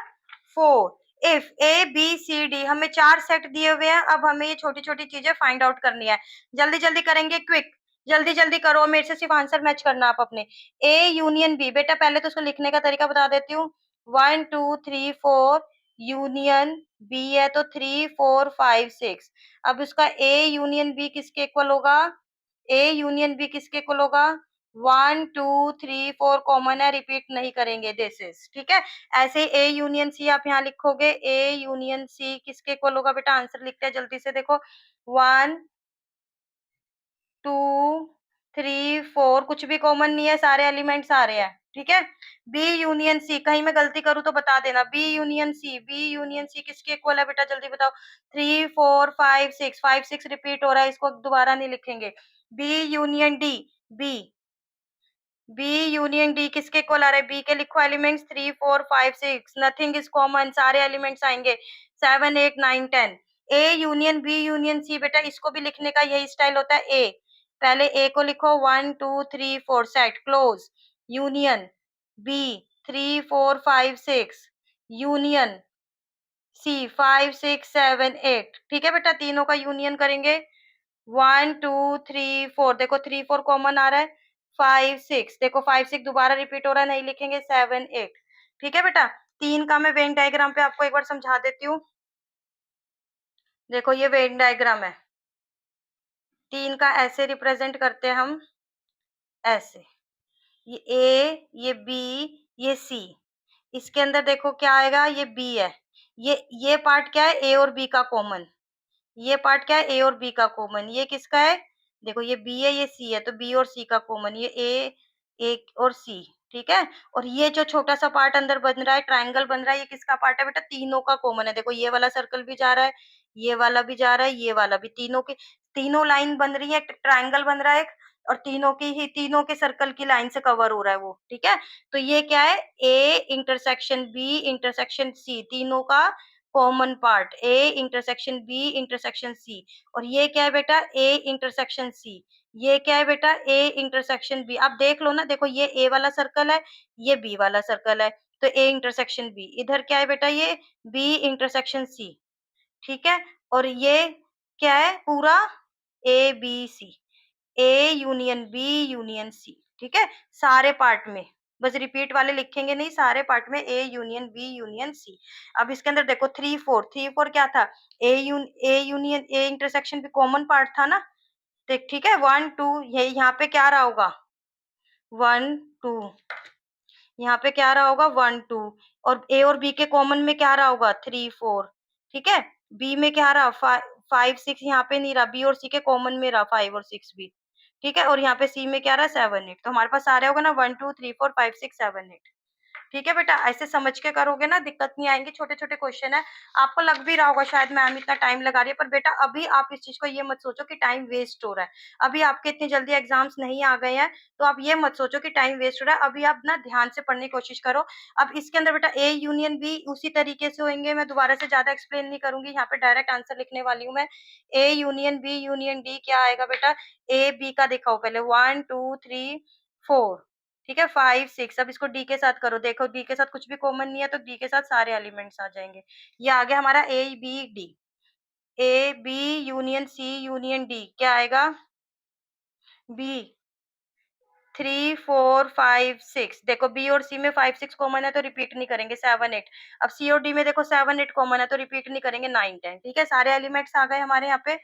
4। If A B C D, हमें 4 सेट दिए हुए हैं, अब हमें ये छोटी छोटी चीजें फाइंड आउट करनी है। जल्दी जल्दी करेंगे, क्विक, जल्दी जल्दी करो, मेरे से सिर्फ आंसर मैच करना आप अपने। ए यूनियन बी, बेटा पहले तो उसको लिखने का तरीका बता देती हूँ। 1 2 3 4 यूनियन बी है, तो 3 4 5 6। अब उसका ए यूनियन बी किसके इक्वल होगा, ए यूनियन बी किसके इक्वल होगा, 1 2 3 4 कॉमन है, रिपीट नहीं करेंगे, दिस इज। ठीक है, ऐसे ए यूनियन सी आप यहाँ लिखोगे, ए यूनियन सी किसके इक्वल होगा बेटा, आंसर लिखते हैं जल्दी से, देखो 1 2 3 4, कुछ भी कॉमन नहीं है, सारे एलिमेंट्स आ रहे हैं। ठीक है, बी यूनियन सी, कहीं मैं गलती करूँ तो बता देना, B union C, B union C किसके इक्वल है बेटा, जल्दी बताओ, 3 4 5 6, 5 6 रिपीट हो रहा है, इसको दोबारा नहीं लिखेंगे। B union D, B B union D किसके इक्वल आ रहा है, बी के लिखो एलिमेंट्स 3 4 5 6, नथिंग इज कॉमन, सारे एलिमेंट्स आएंगे 7 8 9 10। A union B union C, बेटा इसको भी लिखने का यही स्टाइल होता है। ए, पहले ए को लिखो 1 2 3 4 set close, union B 3 4 5 6, union C 5 6 7 8। ठीक है बेटा, तीनों का यूनियन करेंगे, 1 2 3 4, देखो 3 4 कॉमन आ रहा है, 5 6, देखो 5 6 दोबारा रिपीट हो रहा है, नहीं लिखेंगे, 7 8। ठीक है बेटा, तीन का मैं वेन डायग्राम पे आपको एक बार समझा देती हूँ। देखो ये वेन डायग्राम है, तीन का ऐसे रिप्रेजेंट करते हैं हम, ऐसे, ये ए, ये बी, ये सी। इसके अंदर देखो क्या आएगा, ये बी है, ये पार्ट क्या है, ए और बी का कॉमन, ये पार्ट क्या है, ए और बी का कॉमन, ये किसका है, देखो ये बी है, ये सी है, तो बी और सी का कॉमन, ये ए और सी। ठीक है, और ये जो छोटा सा पार्ट अंदर बन रहा है, ट्रायंगल बन रहा है, ये किसका पार्ट है बेटा, तीनों का कॉमन है। देखो ये वाला सर्कल भी जा रहा है, ये वाला भी जा रहा है, ये वाला भी, तीनों के तीनों लाइन बन रही है, ट्रायंगल बन रहा है एक, और तीनों के सर्कल की लाइन से कवर हो रहा है वो। ठीक है, तो ये क्या है, A intersection B intersection C, तीनों का common part, A intersection B intersection C. और ये क्या है बेटा, ए इंटरसेक्शन सी, ये क्या है बेटा, ए इंटरसेक्शन बी। आप देख लो ना, देखो ये ए वाला सर्कल है, ये बी वाला सर्कल है, तो ए इंटरसेक्शन बी। इधर क्या है बेटा, ये बी इंटरसेक्शन सी। ठीक है, और ये क्या है पूरा, A B C, A union B union C. ठीक है, सारे पार्ट में, बस रिपीट वाले लिखेंगे नहीं, सारे पार्ट में A union B union C. अब इसके अंदर देखो 3 4, 3 4 क्या था, ए यूनियन ए इंटरसेक्शन भी कॉमन पार्ट था ना, देख। ठीक है, 1 2, ये यहाँ पे क्या रहा होगा, 1 2, यहाँ पे क्या रहा होगा, 1 2, और ए और बी के कॉमन में क्या रहा होगा, 3 4। ठीक है, बी में क्या रहा, 5 6, यहाँ पे नहीं रहा, बी और सी के कॉमन में रहा 5 और 6 भी। ठीक है, और यहाँ पे सी में क्या रहा, 7 8। तो हमारे पास सारे होगा ना, 1 2 3 4 5 6 7 8। ठीक है बेटा, ऐसे समझ के करोगे ना, दिक्कत नहीं आएंगी, छोटे छोटे क्वेश्चन है। आपको लग भी रहा होगा शायद मैम इतना टाइम लगा रही है, पर बेटा अभी आप इस चीज को ये मत सोचो कि टाइम वेस्ट हो रहा है। अभी आपके इतनी जल्दी एग्जाम्स नहीं आ गए हैं, तो आप ये मत सोचो कि टाइम वेस्ट हो रहा है। अभी आप ना ध्यान से पढ़ने की कोशिश करो। अब इसके अंदर बेटा ए यूनियन बी उसी तरीके से होंगे, मैं दोबारा से ज्यादा एक्सप्लेन नहीं करूंगी, यहाँ पे डायरेक्ट आंसर लिखने वाली हूँ मैं। A union B union D क्या आएगा बेटा, ए बी का दिखाओ पहले, 1 2 3 4। ठीक है, 5 6। अब इसको डी के साथ करो, देखो डी के साथ कुछ भी कॉमन नहीं है, तो डी के साथ सारे एलिमेंट्स आ जाएंगे। ये आ गया हमारा A B D, A B union C union D क्या आएगा? बी 3 4 5 6 देखो बी और सी में 5 6 कॉमन है तो रिपीट नहीं करेंगे 7 8। अब सी और डी में देखो 7 8 कॉमन है तो रिपीट नहीं करेंगे 9 10। ठीक है, सारे एलिमेंट्स आ गए हमारे यहाँ पे।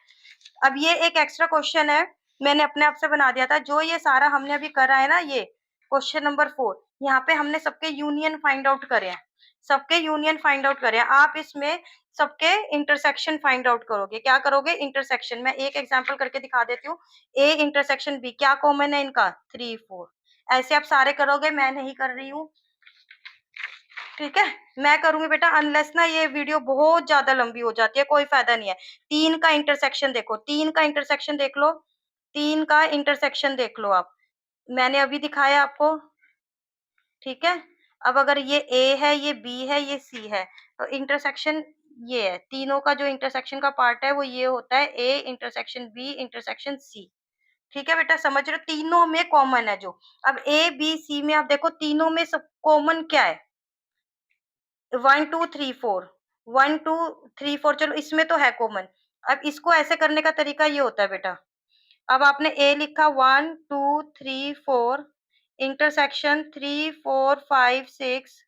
अब ये एक एक्स्ट्रा क्वेश्चन है, मैंने अपने आप से बना दिया था। जो ये सारा हमने अभी करा है ना, ये क्वेश्चन नंबर 4, यहाँ पे हमने सबके यूनियन फाइंड आउट करे हैं। सबके यूनियन फाइंड आउट करे हैं। आप इसमें सबके इंटरसेक्शन फाइंड आउट करोगे। क्या करोगे? इंटरसेक्शन। मैं एक एग्जांपल करके दिखा देती हूँ। ए इंटरसेक्शन बी, क्या कॉमन है इनका? 3 4। ऐसे आप सारे करोगे, मैं नहीं कर रही हूँ। ठीक है, मैं करूंगी बेटा, अनलेस ना ये वीडियो बहुत ज्यादा लंबी हो जाती है, कोई फायदा नहीं है। 3 का इंटरसेक्शन देखो, 3 का इंटरसेक्शन देख लो, 3 का इंटरसेक्शन देख लो आप। मैंने अभी दिखाया आपको। ठीक है, अब अगर ये ए है, ये बी है, ये सी है, तो इंटरसेक्शन ये है। तीनों का जो इंटरसेक्शन का पार्ट है वो ये होता है A intersection B intersection C. ठीक है बेटा, समझ रहे हो? तीनों में कॉमन है जो। अब ए बी सी में आप देखो, तीनों में सब कॉमन क्या है? 1 2 3 4, 1 2 3 4, चलो इसमें तो है कॉमन। अब इसको ऐसे करने का तरीका ये होता है बेटा। अब आपने ए लिखा 1 2 3 4 इंटरसेक्शन 3 4 5 6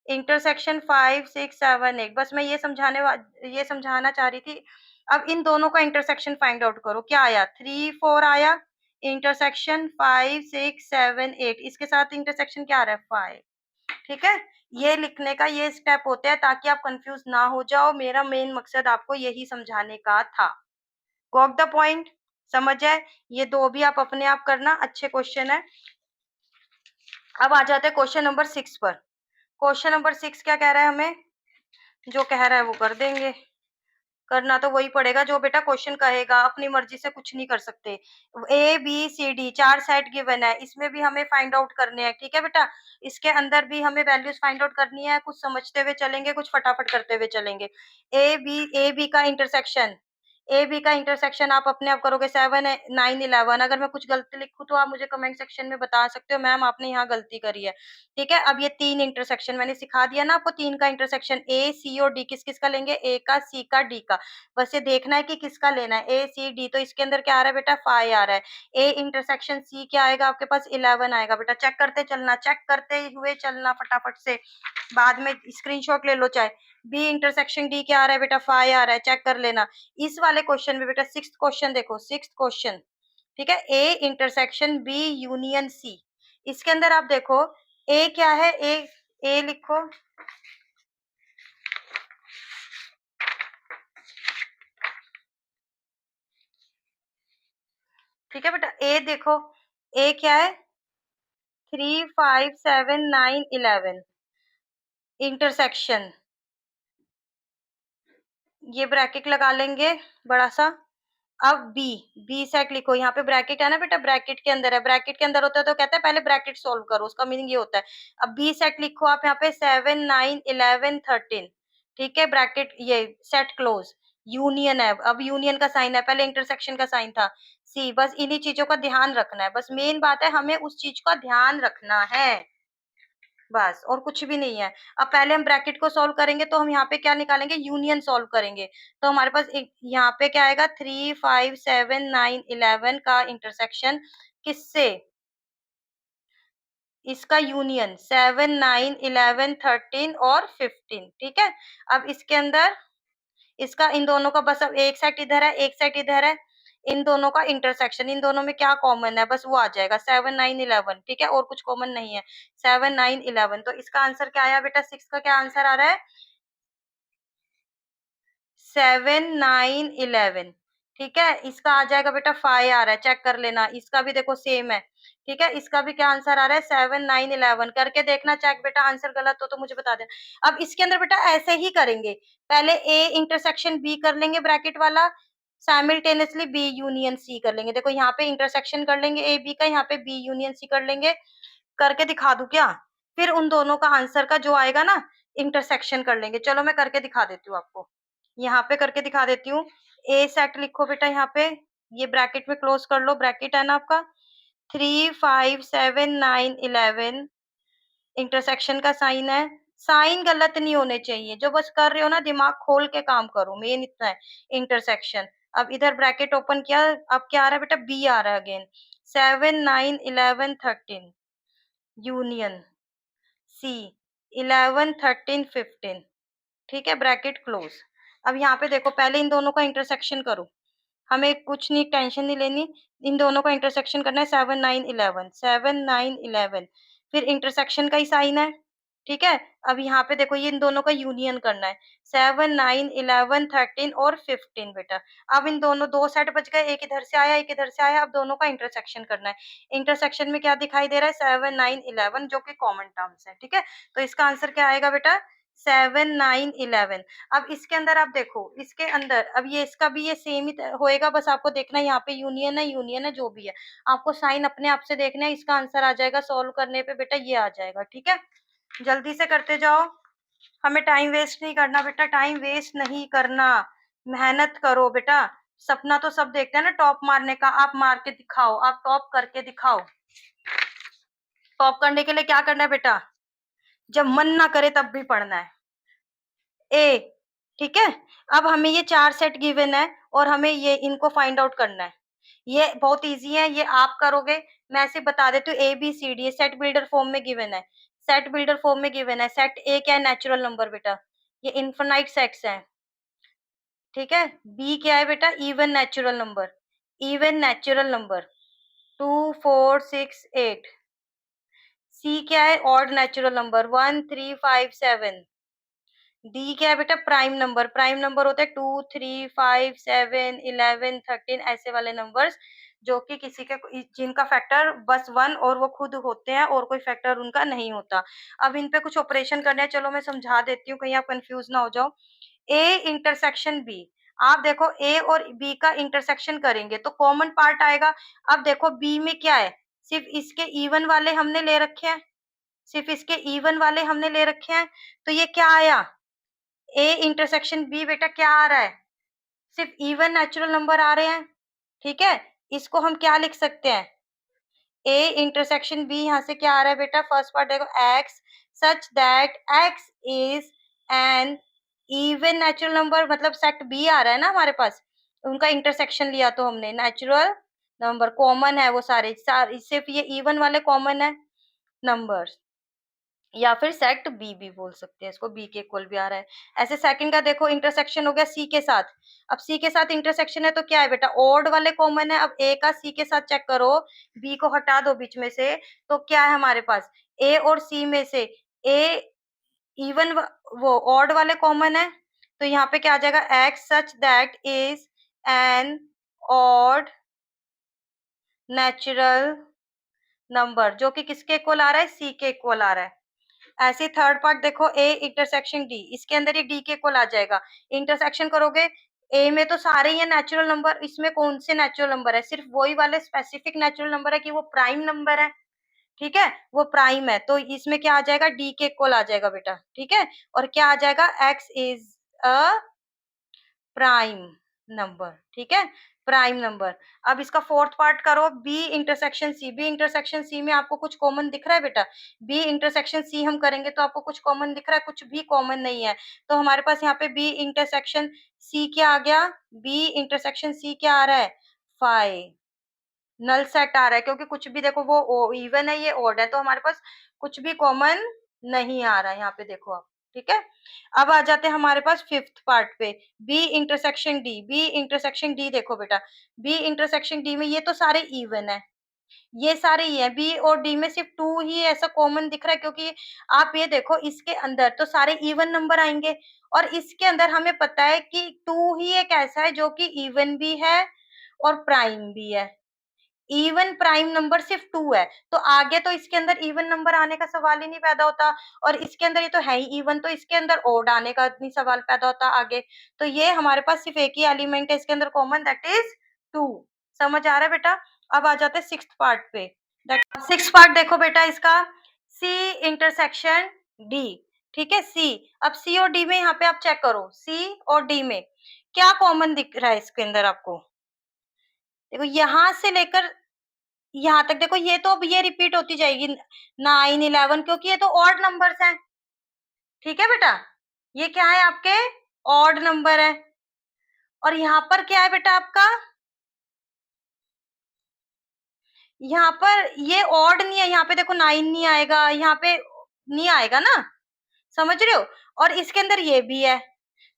इंटरसेक्शन 5 6 7 8। बस मैं ये समझाना चाह रही थी। अब इन दोनों का इंटरसेक्शन फाइंड आउट करो। क्या आया? 3 4 आया। इंटरसेक्शन 5 6 7 8, इसके साथ इंटरसेक्शन क्या आ रहा है? 5। ठीक है, ये लिखने का ये स्टेप होते हैं ताकि आप कंफ्यूज ना हो जाओ। मेरा मेन मकसद आपको यही समझाने का था। Got the point? समझ आए? ये दो भी आप अपने आप करना, अच्छे क्वेश्चन है। अब आ जाते हैं क्वेश्चन नंबर 6 पर। क्वेश्चन नंबर 6 क्या कह रहा है हमें? जो कह रहा है वो कर देंगे। करना तो वही पड़ेगा जो बेटा क्वेश्चन कहेगा, अपनी मर्जी से कुछ नहीं कर सकते। A B C D 4 set given है, इसमें भी हमें फाइंड आउट करने हैं। ठीक है बेटा, इसके अंदर भी हमें वैल्यूज फाइंड आउट करनी है। कुछ समझते हुए चलेंगे, कुछ फटाफट करते हुए चलेंगे। ए बी का इंटरसेक्शन, ए बी का इंटरसेक्शन आप अपने आप करोगे। 7 9 11। अगर मैं कुछ गलती लिखूं तो आप मुझे कमेंट सेक्शन में बता सकते हो, मैम आपने यहाँ गलती करी है। ठीक है, अब ये 3 इंटरसेक्शन मैंने सिखा दिया ना आपको। 3 का इंटरसेक्शन ए सी और डी, किस किस का लेंगे? ए का, सी का, डी का। बस ये देखना है कि किसका लेना है, ए सी डी। तो इसके अंदर क्या आ रहा है बेटा? 5 आ रहा है। ए इंटरसेक्शन सी क्या आएगा आपके पास? 11 आएगा बेटा। चेक करते चलना, चेक करते हुए चलना फटाफट से, बाद में स्क्रीनशॉट ले लो चाहे। बी इंटरसेक्शन डी क्या आ रहा है बेटा? 5 आ रहा है, चेक कर लेना। इस वाले क्वेश्चन में बेटा 6th क्वेश्चन देखो, 6th क्वेश्चन। ठीक है, A intersection B union C. इसके अंदर आप देखो ए क्या है? ए लिखो। ठीक है बेटा, ए देखो, ए क्या है? 3 5 7 9 11 इंटरसेक्शन। ये ब्रैकेट लगा लेंगे बड़ा सा। अब बी, बी सेट लिखो। यहाँ पे ब्रैकेट है ना बेटा, ब्रैकेट के अंदर है। ब्रैकेट के अंदर होता है तो कहता है पहले ब्रैकेट सोल्व करो, उसका मीनिंग ये होता है। अब बी सेट लिखो आप यहाँ पे 7 9 11 13। ठीक है, ब्रैकेट ये सेट क्लोज। यूनियन है, अब यूनियन का साइन है, पहले इंटरसेक्शन का साइन था सी। बस इन्हीं चीजों का ध्यान रखना है, बस मेन बात है हमें उस चीज का ध्यान रखना है, बस और कुछ भी नहीं है। अब पहले हम ब्रैकेट को सॉल्व करेंगे तो हम यहाँ पे क्या निकालेंगे? यूनियन सॉल्व करेंगे। तो हमारे पास एक यहाँ पे क्या आएगा? 3 5 7 9 11 का इंटरसेक्शन किससे? इसका यूनियन 7 9 11 13 और 15। ठीक है, अब इसके अंदर इसका इन दोनों का बस अब एक सेट इधर है, एक सेट इधर है। इन दोनों का इंटरसेक्शन, इन दोनों में क्या कॉमन है? बस वो आ जाएगा 7 9 11। ठीक है, और कुछ कॉमन नहीं है। 7 9 11, तो इसका आंसर क्या आया बेटा? 6 का क्या आंसर आ रहा है? 7 9 11। ठीक है, इसका आ जाएगा बेटा 5 आ रहा है, चेक कर लेना। इसका भी देखो सेम है। ठीक है, इसका भी क्या आंसर आ रहा है? 7 9 11। करके देखना चेक बेटा, आंसर गलत हो तो मुझे बता देना। अब इसके अंदर बेटा ऐसे ही करेंगे, पहले ए इंटरसेक्शन बी कर लेंगे ब्रैकेट वाला, साइमल्टेनियसली बी यूनियन सी कर लेंगे। देखो यहाँ पे इंटरसेक्शन कर लेंगे ए बी का, यहाँ पे बी यूनियन सी कर लेंगे। करके दिखा दूं क्या? फिर उन दोनों का आंसर का जो आएगा ना, इंटरसेक्शन कर लेंगे। चलो मैं करके दिखा देती हूँ आपको, यहाँ पे करके दिखा देती हूँ। ए सेट लिखो बेटा यहाँ पे, ये ब्रैकेट में क्लोज कर लो, ब्रैकेट है ना आपका। 3 5 7 9 11 इंटरसेक्शन का साइन है। साइन गलत नहीं होने चाहिए, जो बस कर रहे हो ना दिमाग खोल के काम करो, मेन इतना है। इंटरसेक्शन, अब इधर ब्रैकेट ओपन किया, अब क्या आ रहा है बेटा, बी आ रहा है अगेन। 7 9 11 13 यूनियन सी 11 13 15, ठीक है, ब्रैकेट क्लोज। अब यहाँ पे देखो, पहले इन दोनों का इंटरसेक्शन करो, हमें कुछ नहीं, टेंशन नहीं लेनी। इन दोनों का इंटरसेक्शन करना है, 7 9 11, 7 9 11, फिर इंटरसेक्शन का ही साइन है, ठीक है। अब यहाँ पे देखो, ये इन दोनों का यूनियन करना है, 7 9 11 13 और 15 बेटा। अब इन दोनों, दो सेट बच गए, एक इधर से आया एक इधर से आया, अब दोनों का इंटरसेक्शन करना है। इंटरसेक्शन में क्या दिखाई दे रहा है, 7 9 11, जो कि कॉमन टर्म्स है, ठीक है। तो इसका आंसर क्या आएगा बेटा, 7 9 11। अब इसके अंदर आप देखो, इसके अंदर अब ये इसका भी ये सेम ही होएगा, बस आपको देखना है यहाँ पे यूनियन है जो भी है, आपको साइन अपने आप से देखना है। इसका आंसर आ जाएगा सॉल्व करने पे बेटा, ये आ जाएगा, ठीक है। जल्दी से करते जाओ, हमें टाइम वेस्ट नहीं करना बेटा, टाइम वेस्ट नहीं करना, मेहनत करो बेटा। सपना तो सब देखते हैं ना टॉप मारने का, आप मार के दिखाओ, आप टॉप करके दिखाओ। टॉप करने के लिए क्या करना है बेटा, जब मन ना करे तब भी पढ़ना है। ए, ठीक है। अब हमें ये चार सेट गिवन है और हमें ये इनको फाइंड आउट करना है। ये बहुत इजी है, ये आप करोगे। मैं ऐसे बता देती हूँ, A B C D set builder form में गिवन है, सेट बिल्डर फॉर्म में गिवन है। सेट ए क्या है, नेचुरल नंबर बेटा, ये इनफिनाइट सेट्स हैं, ठीक है। बी क्या है बेटा, even natural number, even natural number 2 4 6 8। सी क्या है, ऑड नेचुरल नंबर 1 3 5 7। डी क्या है बेटा, प्राइम नंबर, प्राइम नंबर होते हैं 2 3 5 7 11 13, ऐसे वाले नंबर्स जो कि किसी के, जिनका फैक्टर बस 1 और वो खुद होते हैं और कोई फैक्टर उनका नहीं होता। अब इन पे कुछ ऑपरेशन करने हैं, चलो मैं समझा देती हूँ, कहीं आप कंफ्यूज ना हो जाओ। ए इंटरसेक्शन बी, आप देखो ए और बी का इंटरसेक्शन करेंगे तो कॉमन पार्ट आएगा। अब देखो बी में क्या है, सिर्फ इसके इवन वाले हमने ले रखे हैं, सिर्फ इसके इवन वाले हमने ले रखे हैं, तो ये क्या आया, ए इंटरसेक्शन बी बेटा क्या आ रहा है, सिर्फ इवन नेचुरल नंबर आ रहे हैं, ठीक है। इसको हम क्या लिख सकते हैं, ए इंटरसेक्शन बी, यहाँ से क्या आ रहा है बेटा, फर्स्ट पार्ट देखो, x such that x is an even natural number, मतलब सेट बी आ रहा है ना हमारे पास, उनका इंटरसेक्शन लिया तो हमने, नेचुरल नंबर कॉमन है वो सारे, सिर्फ ये इवन वाले कॉमन है नंबर, या फिर सेट बी भी बोल सकते हैं इसको, बी के इक्वल भी आ रहा है। ऐसे सेकंड का देखो, इंटरसेक्शन हो गया सी के साथ, अब सी के साथ इंटरसेक्शन है तो क्या है बेटा, ओड वाले कॉमन है। अब ए का सी के साथ चेक करो, बी को हटा दो बीच में से, तो क्या है हमारे पास, ए और सी में से ए इवन वो ऑड वाले कॉमन है, तो यहाँ पे क्या आ जाएगा, x such that is an odd natural number, जो कि किसके इक्वल आ रहा है, सी के इक्वल आ रहा है। ऐसे थर्ड पार्ट देखो, ए इंटरसेक्शन डी, इसके अंदर ये डी के इक्वल आ जाएगा। इंटरसेक्शन करोगे, ए में तो सारे ही है नेचुरल नंबर, इसमें कौन से नेचुरल नंबर है, सिर्फ वही वाले स्पेसिफिक नेचुरल नंबर है कि वो प्राइम नंबर है, ठीक है, वो प्राइम है, तो इसमें क्या आ जाएगा, डी के इक्वल आ जाएगा बेटा, ठीक है। और क्या आ जाएगा, X is a prime number, ठीक है, प्राइम नंबर। अब इसका फोर्थ पार्ट करो, B intersection C, B intersection C में आपको कुछ कॉमन दिख रहा है बेटा, बी इंटरसेक्शन सी हम करेंगे तो आपको कुछ कॉमन दिख रहा है, कुछ भी कॉमन नहीं है, तो हमारे पास यहाँ पे बी इंटरसेक्शन सी क्या आ गया, बी इंटरसेक्शन सी क्या आ रहा है, 5, नल सेट आ रहा है, क्योंकि कुछ भी देखो वो इवन है, ये ओड है, तो हमारे पास कुछ भी कॉमन नहीं आ रहा है, यहाँ पे देखो आप, ठीक है। अब आ जाते हैं हमारे पास फिफ्थ पार्ट पे, B intersection D, B intersection D देखो बेटा, बी इंटरसेक्शन डी में ये तो सारे इवन है, ये सारे ही है, बी और डी में सिर्फ 2 ही ऐसा कॉमन दिख रहा है, क्योंकि आप ये देखो इसके अंदर तो सारे इवन नंबर आएंगे, और इसके अंदर हमें पता है कि 2 ही एक ऐसा है जो कि इवन भी है और प्राइम भी है, इवन प्राइम नंबर सिर्फ 2 है, तो आगे तो इसके अंदर इवन नंबर आने का सवाल ही नहीं पैदा होता, और इसके अंदर ये तो है ही इवन, तो इसके अंदर ओड आने का नहीं सवाल पैदा होता आगे, तो ये हमारे पास सिर्फ एक ही एलिमेंट है इसके अंदर कॉमन, दैट इज 2। समझ आ रहा है बेटा। अब आ जाते हैं सिक्स्थ पार्ट पे, सिक्स्थ पार्ट देखो बेटा इसका, सी इंटरसेक्शन डी, ठीक है, सी। अब सी और डी में यहाँ पे आप चेक करो, सी और डी में क्या कॉमन दिख रहा है इसके अंदर आपको, देखो यहाँ से लेकर यहाँ तक देखो, ये तो अब ये रिपीट होती जाएगी 9 11, क्योंकि ये तो ऑड नंबर्स हैं, ठीक है बेटा, ये क्या है आपके ऑड नंबर है। और यहाँ पर क्या है बेटा आपका, यहाँ पर ये ऑड नहीं है, यहाँ पे देखो 9 नहीं आएगा, यहाँ पे नहीं आएगा ना, समझ रहे हो। और इसके अंदर ये भी है,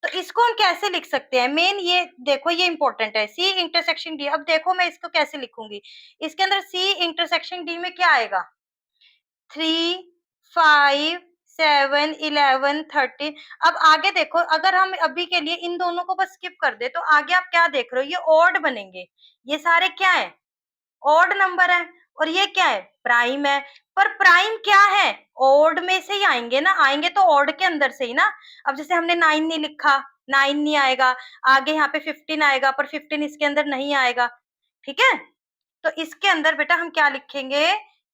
तो इसको हम कैसे लिख सकते हैं, मेन ये देखो ये इंपॉर्टेंट है, सी इंटरसेक्शन डी। अब देखो मैं इसको कैसे लिखूंगी, इसके अंदर सी इंटरसेक्शन डी में क्या आएगा, 3 5 7 11 13। अब आगे देखो, अगर हम अभी के लिए इन दोनों को बस स्किप कर दे तो आगे आप क्या देख रहे हो, ये ऑड बनेंगे, ये सारे क्या है, ऑड नंबर है। और ये क्या है, प्राइम है। पर प्राइम क्या है, ऑड में से ही आएंगे ना, आएंगे तो ऑड के अंदर से ही ना। अब जैसे हमने 9 नहीं लिखा, 9 नहीं आएगा, आगे यहाँ पे 15 आएगा, पर 15 इसके अंदर नहीं आएगा। ठीक है, तो इसके अंदर बेटा हम क्या लिखेंगे,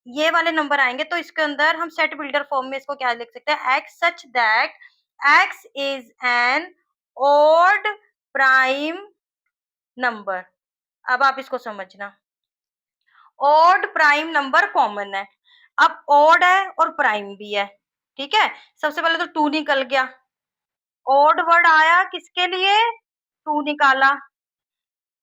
ये वाले नंबर आएंगे, तो इसके अंदर हम सेट बिल्डर फॉर्म में इसको क्या लिख सकते हैं, x such that x is an odd prime number. अब आप इसको समझना, ऑड प्राइम नंबर कॉमन है। अब ऑड है और प्राइम भी है, ठीक है। सबसे पहले तो 2 निकल गया, ऑड वर्ड आया किसके लिए, 2 निकाला।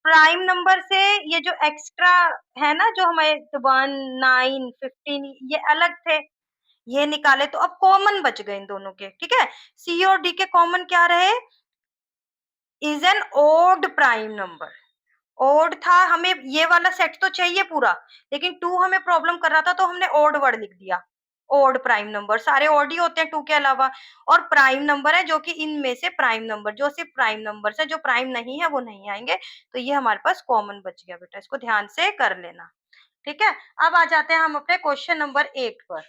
प्राइम नंबर से ये जो एक्स्ट्रा है ना, जो हमारे 1 9 15 ये अलग थे, ये निकाले, तो अब कॉमन बच गए इन दोनों के। ठीक है, सी और डी के कॉमन क्या रहे, is an odd prime number. Odd था, हमें ये वाला सेट तो चाहिए पूरा, लेकिन 2 हमें प्रॉब्लम कर रहा था, तो हमने ऑड वर्ड लिख दिया। ऑड प्राइम नंबर सारे ऑड ही होते हैं 2 के अलावा। और प्राइम नंबर है जो कि इनमें से प्राइम नंबर, जो सिर्फ प्राइम नंबर है, जो प्राइम नहीं है वो नहीं आएंगे। तो ये हमारे पास कॉमन बच गया बेटा, इसको ध्यान से कर लेना। ठीक है, अब आ जाते हैं हम अपने क्वेश्चन नंबर 8 पर।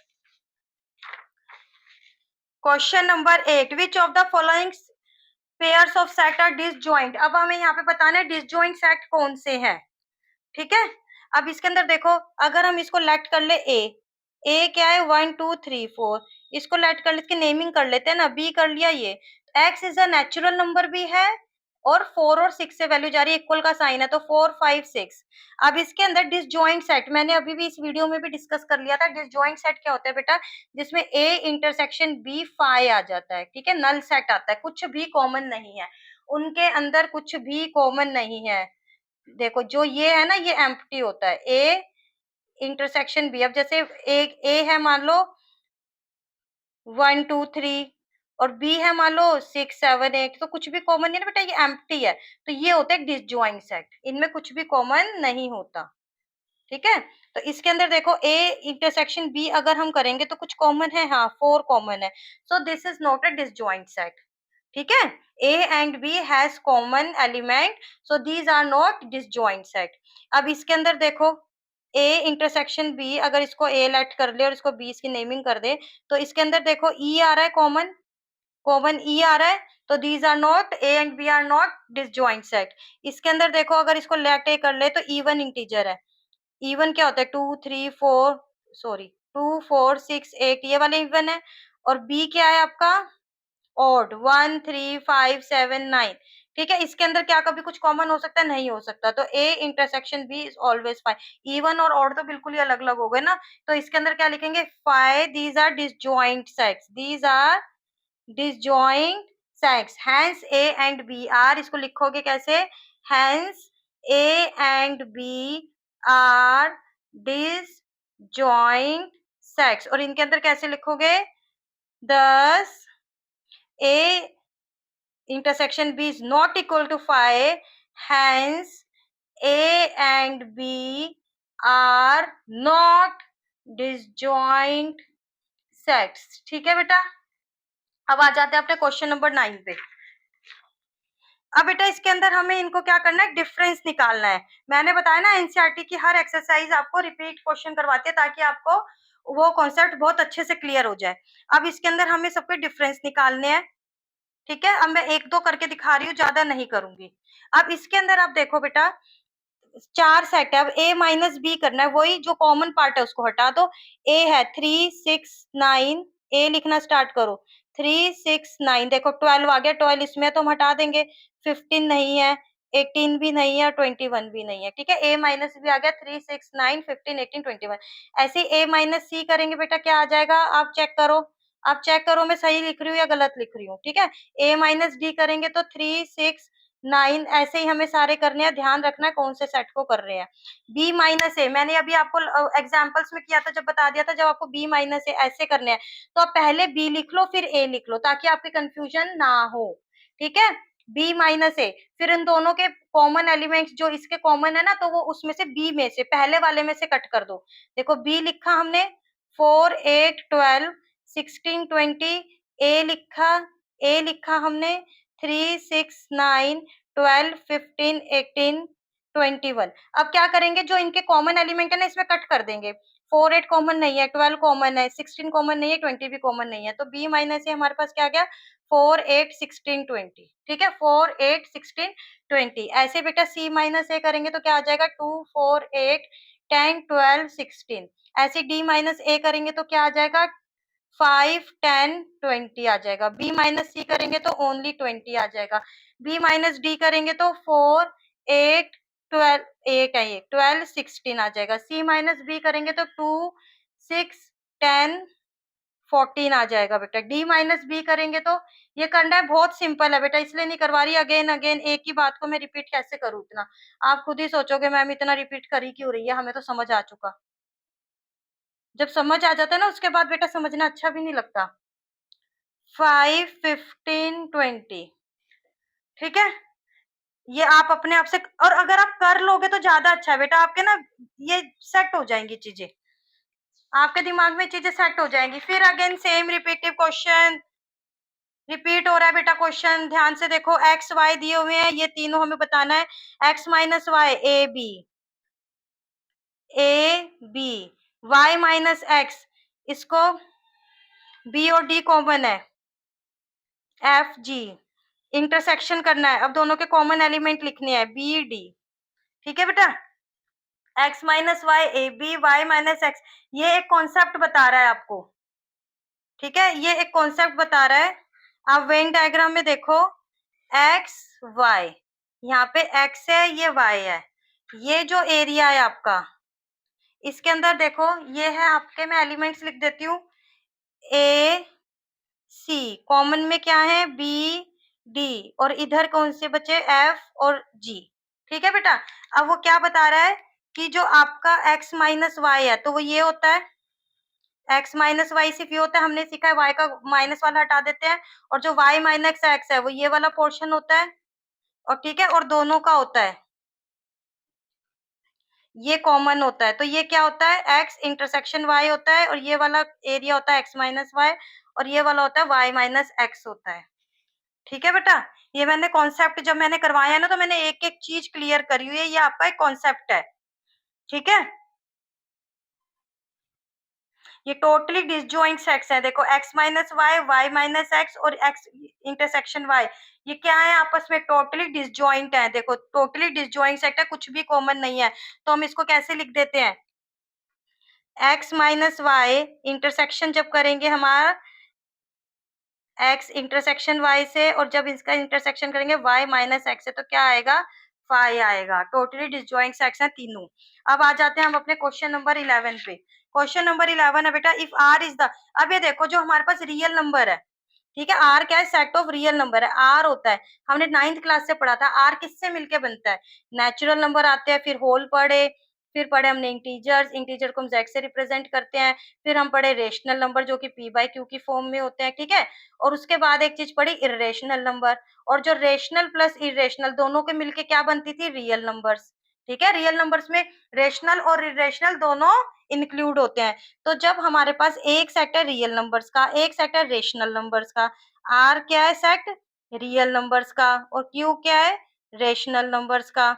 Question number 8, which of the following pairs of set are disjoint. अब हमें यहाँ पे बताना है डिसजॉइंट सेट कौन से हैं। ठीक है, अब इसके अंदर देखो, अगर हम इसको लेट कर ले ए क्या है 1 2 3 4, इसको लेट कर ले, इसकी नेमिंग कर लेते हैं ना, बी कर लिया, ये x is a natural number भी है, और 4 और 6 से वैल्यू जा रही है, इक्वल का साइन है, तो 4 5 6। अब इसके अंदर डिसजॉइंट सेट मैंने अभी भी इस वीडियो में भी डिस्कस कर लिया था। डिसजॉइंट सेट क्या होता है बेटा, जिसमें ए इंटरसेक्शन बी फाई आ जाता है। ठीक है, नल सेट आता है, कुछ भी कॉमन नहीं है उनके अंदर, कुछ भी कॉमन नहीं है। देखो जो ये है ना, ये एम्प्टी होता है, ए इंटरसेक्शन बी। अब जैसे एक ए है मान लो 1 2 3, और बी है मान लो 6 7 8, तो कुछ भी कॉमन नहीं है ना बेटा, ये एम्प्टी है। तो ये होता है डिसजॉइंट सेट, इनमें कुछ भी कॉमन नहीं होता। ठीक है, तो इसके अंदर देखो ए इंटरसेक्शन बी अगर हम करेंगे तो कुछ कॉमन है, हाँ 4 कॉमन है, so this is not a disjoint set. ठीक है, A and B has common element, so these are not disjoint set. अब इसके अंदर देखो ए इंटरसेक्शन बी, अगर इसको ए लेट कर ले और इसको बी की नेमिंग कर दे, तो इसके अंदर देखो ई आ रहा है कॉमन, कॉमन ई आ रहा है, तो these are not, A and B are not disjoint set. इसके अंदर देखो अगर इसको लेट ए कर ले तो इवन इंटीजर है, इवन क्या होता है 2 3 4, सॉरी 2 4 6 8, ये वाले इवन है। और बी क्या है आपका ऑड, 1 3 5 7 9। ठीक है, इसके अंदर क्या कभी कुछ कॉमन हो सकता है, नहीं हो सकता, तो A intersection B is always five. Even और ऑड तो बिल्कुल ही अलग अलग हो गए ना, तो इसके अंदर क्या लिखेंगे, five, these are disjoint sets, these are disjoint sets, hence A and B are, इसको लिखोगे कैसे, hence A and B are disjoint sets. और इनके अंदर कैसे लिखोगे, दस A intersection B is not equal to phi, hence A and B are not disjoint sets। ठीक है बेटा, अब आ जाते हैं अपने क्वेश्चन नंबर 9 पे। अब बेटा इसके अंदर हमें इनको क्या करना है, डिफरेंस निकालना है। मैंने बताया ना एनसीईआरटी की हर एक्सरसाइज आपको रिपीट क्वेश्चन करवाती है, ताकि आपको वो कॉन्सेप्ट बहुत अच्छे से क्लियर हो जाए। अब इसके अंदर हमें सबके डिफरेंस निकालने हैं। ठीक है, अब मैं एक दो करके दिखा रही हूँ, ज्यादा नहीं करूंगी। अब इसके अंदर आप देखो बेटा 4 सेट है, अब ए माइनस बी करना है, वही जो कॉमन पार्ट है उसको हटा दो। ए है 3 6 9, ए लिखना स्टार्ट करो, 3 6 9, देखो 12 आ गया, 12 इसमें तो हम हटा देंगे, 15 नहीं है, 18 भी नहीं है, 21 भी नहीं है। ठीक है, ए माइनस भी आ गया, 3 6 9 15 18 21। ऐसे ए माइनस सी करेंगे बेटा क्या आ जाएगा, आप चेक करो, आप चेक करो मैं सही लिख रही हूँ या गलत लिख रही हूँ, ठीक है। a माइनस डी करेंगे तो 3 6 9, ऐसे ही हमें सारे करने हैं, ध्यान रखना है कौन से सेट को कर रहे हैं। b माइनस ए मैंने अभी आपको एग्जांपल्स में किया था, जब बता दिया था, जब आपको b माइनस ए ऐसे करने हैं तो आप पहले b लिख लो फिर a लिख लो, ताकि आपकी कंफ्यूजन ना हो, ठीक है। b माइनस ए, फिर इन दोनों के कॉमन एलिमेंट्स जो इसके कॉमन है ना, तो वो उसमें से b में से पहले वाले में से कट कर दो। देखो b लिखा हमने 4 8 12 16 20, ए लिखा हमने 3 6 9 12 15 18 21। अब क्या करेंगे, जो इनके कॉमन एलिमेंट है ना इसमें कट कर देंगे। 4 8 कॉमन नहीं है, 12 कॉमन है, 16 कॉमन नहीं है, 20 भी कॉमन नहीं है, तो b माइनस ए हमारे पास क्या आ गया 4 8 16 20, ठीक है। 4 8 16 20। ऐसे बेटा c माइनस ए करेंगे तो क्या आ जाएगा 2 4 8 10 12 16। ऐसे d माइनस ए करेंगे तो क्या आ जाएगा 5 10 20 आ जाएगा। b माइनस सी करेंगे तो ओनली 20 आ जाएगा। b माइनस डी करेंगे तो 4 8 12, 8 है ये 12 16 आ जाएगा। c माइनस बी करेंगे तो 2 6 10 14 आ जाएगा बेटा। d माइनस बी करेंगे तो ये करना है, बहुत सिंपल है बेटा, इसलिए नहीं करवा रही अगेन अगेन एक ही बात को मैं रिपीट कैसे करूँ इतना। आप खुद ही सोचोगे मैम इतना रिपीट करी क्यों रही है, हमें तो समझ आ चुका। जब समझ आ जाता है ना उसके बाद बेटा समझना अच्छा भी नहीं लगता। 5 15 20, ठीक है। ये आप अपने आप से, और अगर आप कर लोगे तो ज्यादा अच्छा है बेटा, आपके ना ये सेट हो जाएंगी चीजें, आपके दिमाग में चीजें सेट हो जाएंगी। फिर again same repetitive question repeat हो रहा है बेटा। क्वेश्चन ध्यान से देखो, एक्स वाई दिए हुए हैं, ये तीनों हमें बताना है। X minus Y A B, Y minus X, इसको बी और डी कॉमन है, एफ जी। इंटरसेक्शन करना है, अब दोनों के कॉमन एलिमेंट लिखने हैं बी डी, ठीक है बेटा। X minus Y A B, Y minus X, ये एक कॉन्सेप्ट बता रहा है आपको, ठीक है, ये एक कॉन्सेप्ट बता रहा है। आप वेन डायग्राम में देखो, एक्स वाई, यहाँ पे एक्स है ये वाई है, ये जो एरिया है आपका, इसके अंदर देखो ये है आपके, मैं एलिमेंट्स लिख देती हूँ, ए सी, कॉमन में क्या है बी डी, और इधर कौन से बचे एफ और जी, ठीक है बेटा। अब वो क्या बता रहा है कि जो आपका x माइनस वाई है तो वो ये होता है, x माइनस वाई सिर्फ ये होता है, हमने सीखा है y का माइनस वाला हटा देते हैं, और जो y माइनस x है वो ये वाला पोर्शन होता है, और ठीक है, और दोनों का होता है, ये कॉमन होता है, तो ये क्या होता है x इंटरसेक्शन y होता है, और ये वाला एरिया होता है x माइनस वाई, और ये वाला होता है y माइनस x होता है, ठीक है बेटा। ये मैंने कॉन्सेप्ट जब मैंने करवाया ना तो मैंने एक एक चीज क्लियर करी हुई है, ये आपका एक कॉन्सेप्ट है, ठीक है। ये टोटली डिसजॉइंट सेट्स है, देखो x minus Y, Y minus X और x इंटरसेक्शन y, ये क्या है आपस में टोटली डिसजॉइंट है, देखो टोटली डिसजॉइंट सेट है, कुछ भी कॉमन नहीं है, तो हम इसको कैसे लिख देते हैं, x माइनस वाई इंटरसेक्शन जब करेंगे हमारा x इंटरसेक्शन y से, और जब इसका इंटरसेक्शन करेंगे y माइनस एक्स से, तो क्या आएगा फाई आएगा। टोटली डिसजॉइंट सेट्स हैं तीनों। अब आ जाते हैं हम अपने क्वेश्चन नंबर 11 पे। क्वेश्चन नंबर 11 है बेटा, इफ r इज द, अब ये देखो जो हमारे पास रियल नंबर है, ठीक है, आर क्या है सेट ऑफ रियल नंबर है, आर होता है, हमने 9th क्लास से पढ़ा था आर किससे मिलके बनता है, नेचुरल नंबर आते हैं, फिर होल पढ़े, फिर पढ़े हमने इंटीजर्स, इंटीजर को हम जेड से रिप्रेजेंट करते हैं, फिर हम पढ़े रेशनल नंबर जो कि पी बाई क्यू की फॉर्म में होते हैं, ठीक है, और उसके बाद एक चीज पढ़ी इरेशनल नंबर, और जो रेशनल प्लस इरेशनल दोनों के मिलके क्या बनती थी रियल नंबर्स, ठीक है। रियल नंबर्स में रेशनल और इरेशनल दोनों इंक्लूड होते हैं। तो जब हमारे पास एक सेट है रियल नंबर्स का, एक सेट है रेशनल नंबर्स का, आर क्या है सेट रियल नंबर्स का, और क्यू क्या है रेशनल नंबर्स का,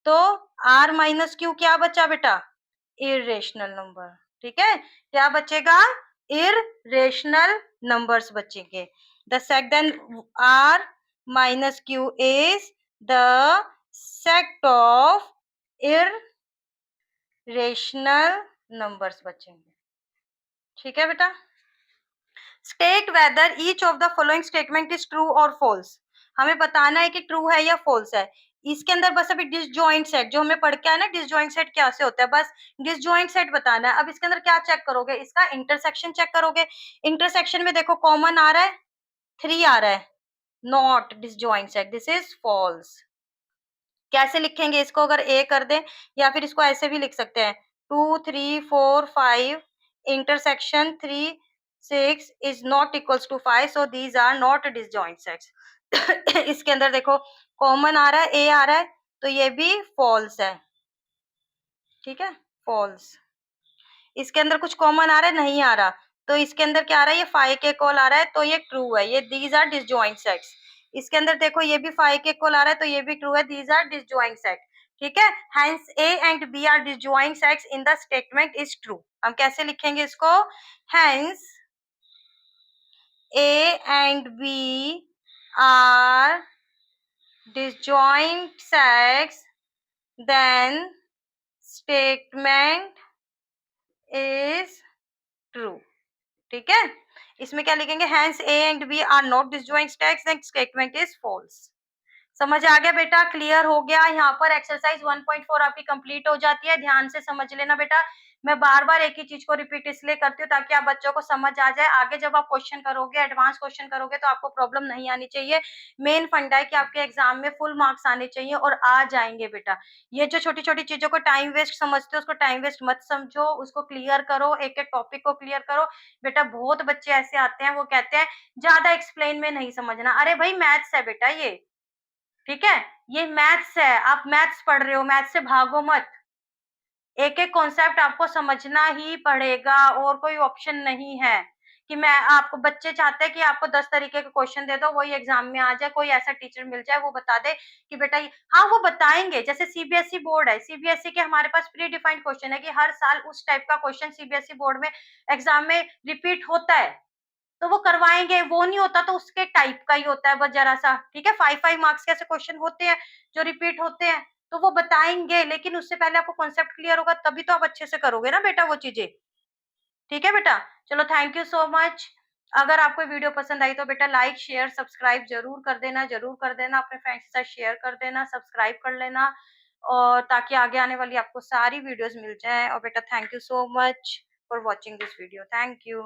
तो आर माइनस क्यू क्या बचा बेटा इरेशनल नंबर, ठीक है, क्या बचेगा इरेशनल नंबर्स बचेंगे। The set then R minus Q is the set of irrational numbers बचेंगे, ठीक है बेटा। State whether each of the following statement is true और फॉल्स, हमें बताना है कि ट्रू है या फॉल्स है। इसके अंदर बस अभी डिसजॉइंट सेट जो हमें पढ़ के आया ना, डिसजॉइंट सेट क्या से होता है, बस डिसजॉइंट सेट बताना है। अब इसके अंदर क्या चेक करोगे, इसका इंटरसेक्शन चेक करोगे। इंटरसेक्शन में देखो कॉमन आ रहा है, 3 आ रहा है, not disjoint set, this is false. कैसे लिखेंगे इसको, अगर ए कर दें या फिर इसको ऐसे भी लिख सकते हैं, 2 3 4 5 intersection 3 6 is not equals to 5, so these are not disjoint sets. इसके अंदर देखो कॉमन आ रहा है, ए आ रहा है, तो ये भी फॉल्स है, ठीक है, फॉल्स। इसके अंदर कुछ कॉमन आ रहा है, नहीं आ रहा, तो इसके अंदर क्या आ रहा है, ये 5 के कॉल आ रहा है, तो ये ट्रू है, ये दीज आर डिसजॉइंट सेट्स। इसके अंदर देखो ये भी 5 के कॉल आ रहा है, तो ये भी ट्रू है, दीज आर डिसजॉइंट सेट, ठीक है। Hence A and B are disjoint sets in the statement is true. हम कैसे लिखेंगे इसको, hence A and B are disjoint sets, then statement is true, ठीक है। इसमें क्या लिखेंगे, hence a and b are not disjoint stacks, then statement is false। समझ आ गया बेटा, क्लियर हो गया। यहाँ पर एक्सरसाइज 1.4 आपकी कंप्लीट हो जाती है, ध्यान से समझ लेना बेटा। मैं बार बार एक ही चीज को रिपीट इसलिए करती हूँ ताकि आप बच्चों को समझ आ जाए, आगे जब आप क्वेश्चन करोगे, एडवांस क्वेश्चन करोगे, तो आपको प्रॉब्लम नहीं आनी चाहिए। मेन फंडा है कि आपके एग्जाम में फुल मार्क्स आने चाहिए, और आ जाएंगे बेटा। ये जो छोटी छोटी चीजों को टाइम वेस्ट समझते हो, उसको टाइम वेस्ट मत समझो, उसको क्लियर करो, एक एक टॉपिक को क्लियर करो बेटा। बहुत बच्चे ऐसे आते हैं, वो कहते हैं ज्यादा एक्सप्लेन में नहीं समझना। अरे भाई मैथ्स है बेटा ये, ठीक है, ये मैथ्स है, आप मैथ्स पढ़ रहे हो, मैथ्स से भागो मत। एक एक कॉन्सेप्ट आपको समझना ही पड़ेगा, और कोई ऑप्शन नहीं है कि मैं आपको, बच्चे चाहते हैं कि आपको 10 तरीके के क्वेश्चन दे दो, वही एग्जाम में आ जाए, कोई ऐसा टीचर मिल जाए वो बता दे कि बेटा हाँ वो बताएंगे। जैसे सीबीएसई बोर्ड है, सीबीएसई के हमारे पास प्री डिफाइंड क्वेश्चन है कि हर साल उस टाइप का क्वेश्चन सीबीएसई बोर्ड में एग्जाम में रिपीट होता है, तो वो करवाएंगे। वो नहीं होता तो उसके टाइप का ही होता है बस जरा सा, ठीक है। 5 मार्क्स के ऐसे क्वेश्चन होते हैं जो रिपीट होते हैं, तो वो बताएंगे, लेकिन उससे पहले आपको कॉन्सेप्ट क्लियर होगा, तभी तो आप अच्छे से करोगे ना बेटा वो चीजें, ठीक है बेटा। चलो थैंक यू सो मच। अगर आपको वीडियो पसंद आई तो बेटा लाइक शेयर सब्सक्राइब जरूर कर देना, जरूर कर देना, अपने फ्रेंड्स के साथ शेयर कर देना, सब्सक्राइब कर लेना, और ताकि आगे आने वाली आपको सारी वीडियोस मिल जाए। और बेटा thank you so much for watching this video, thank you.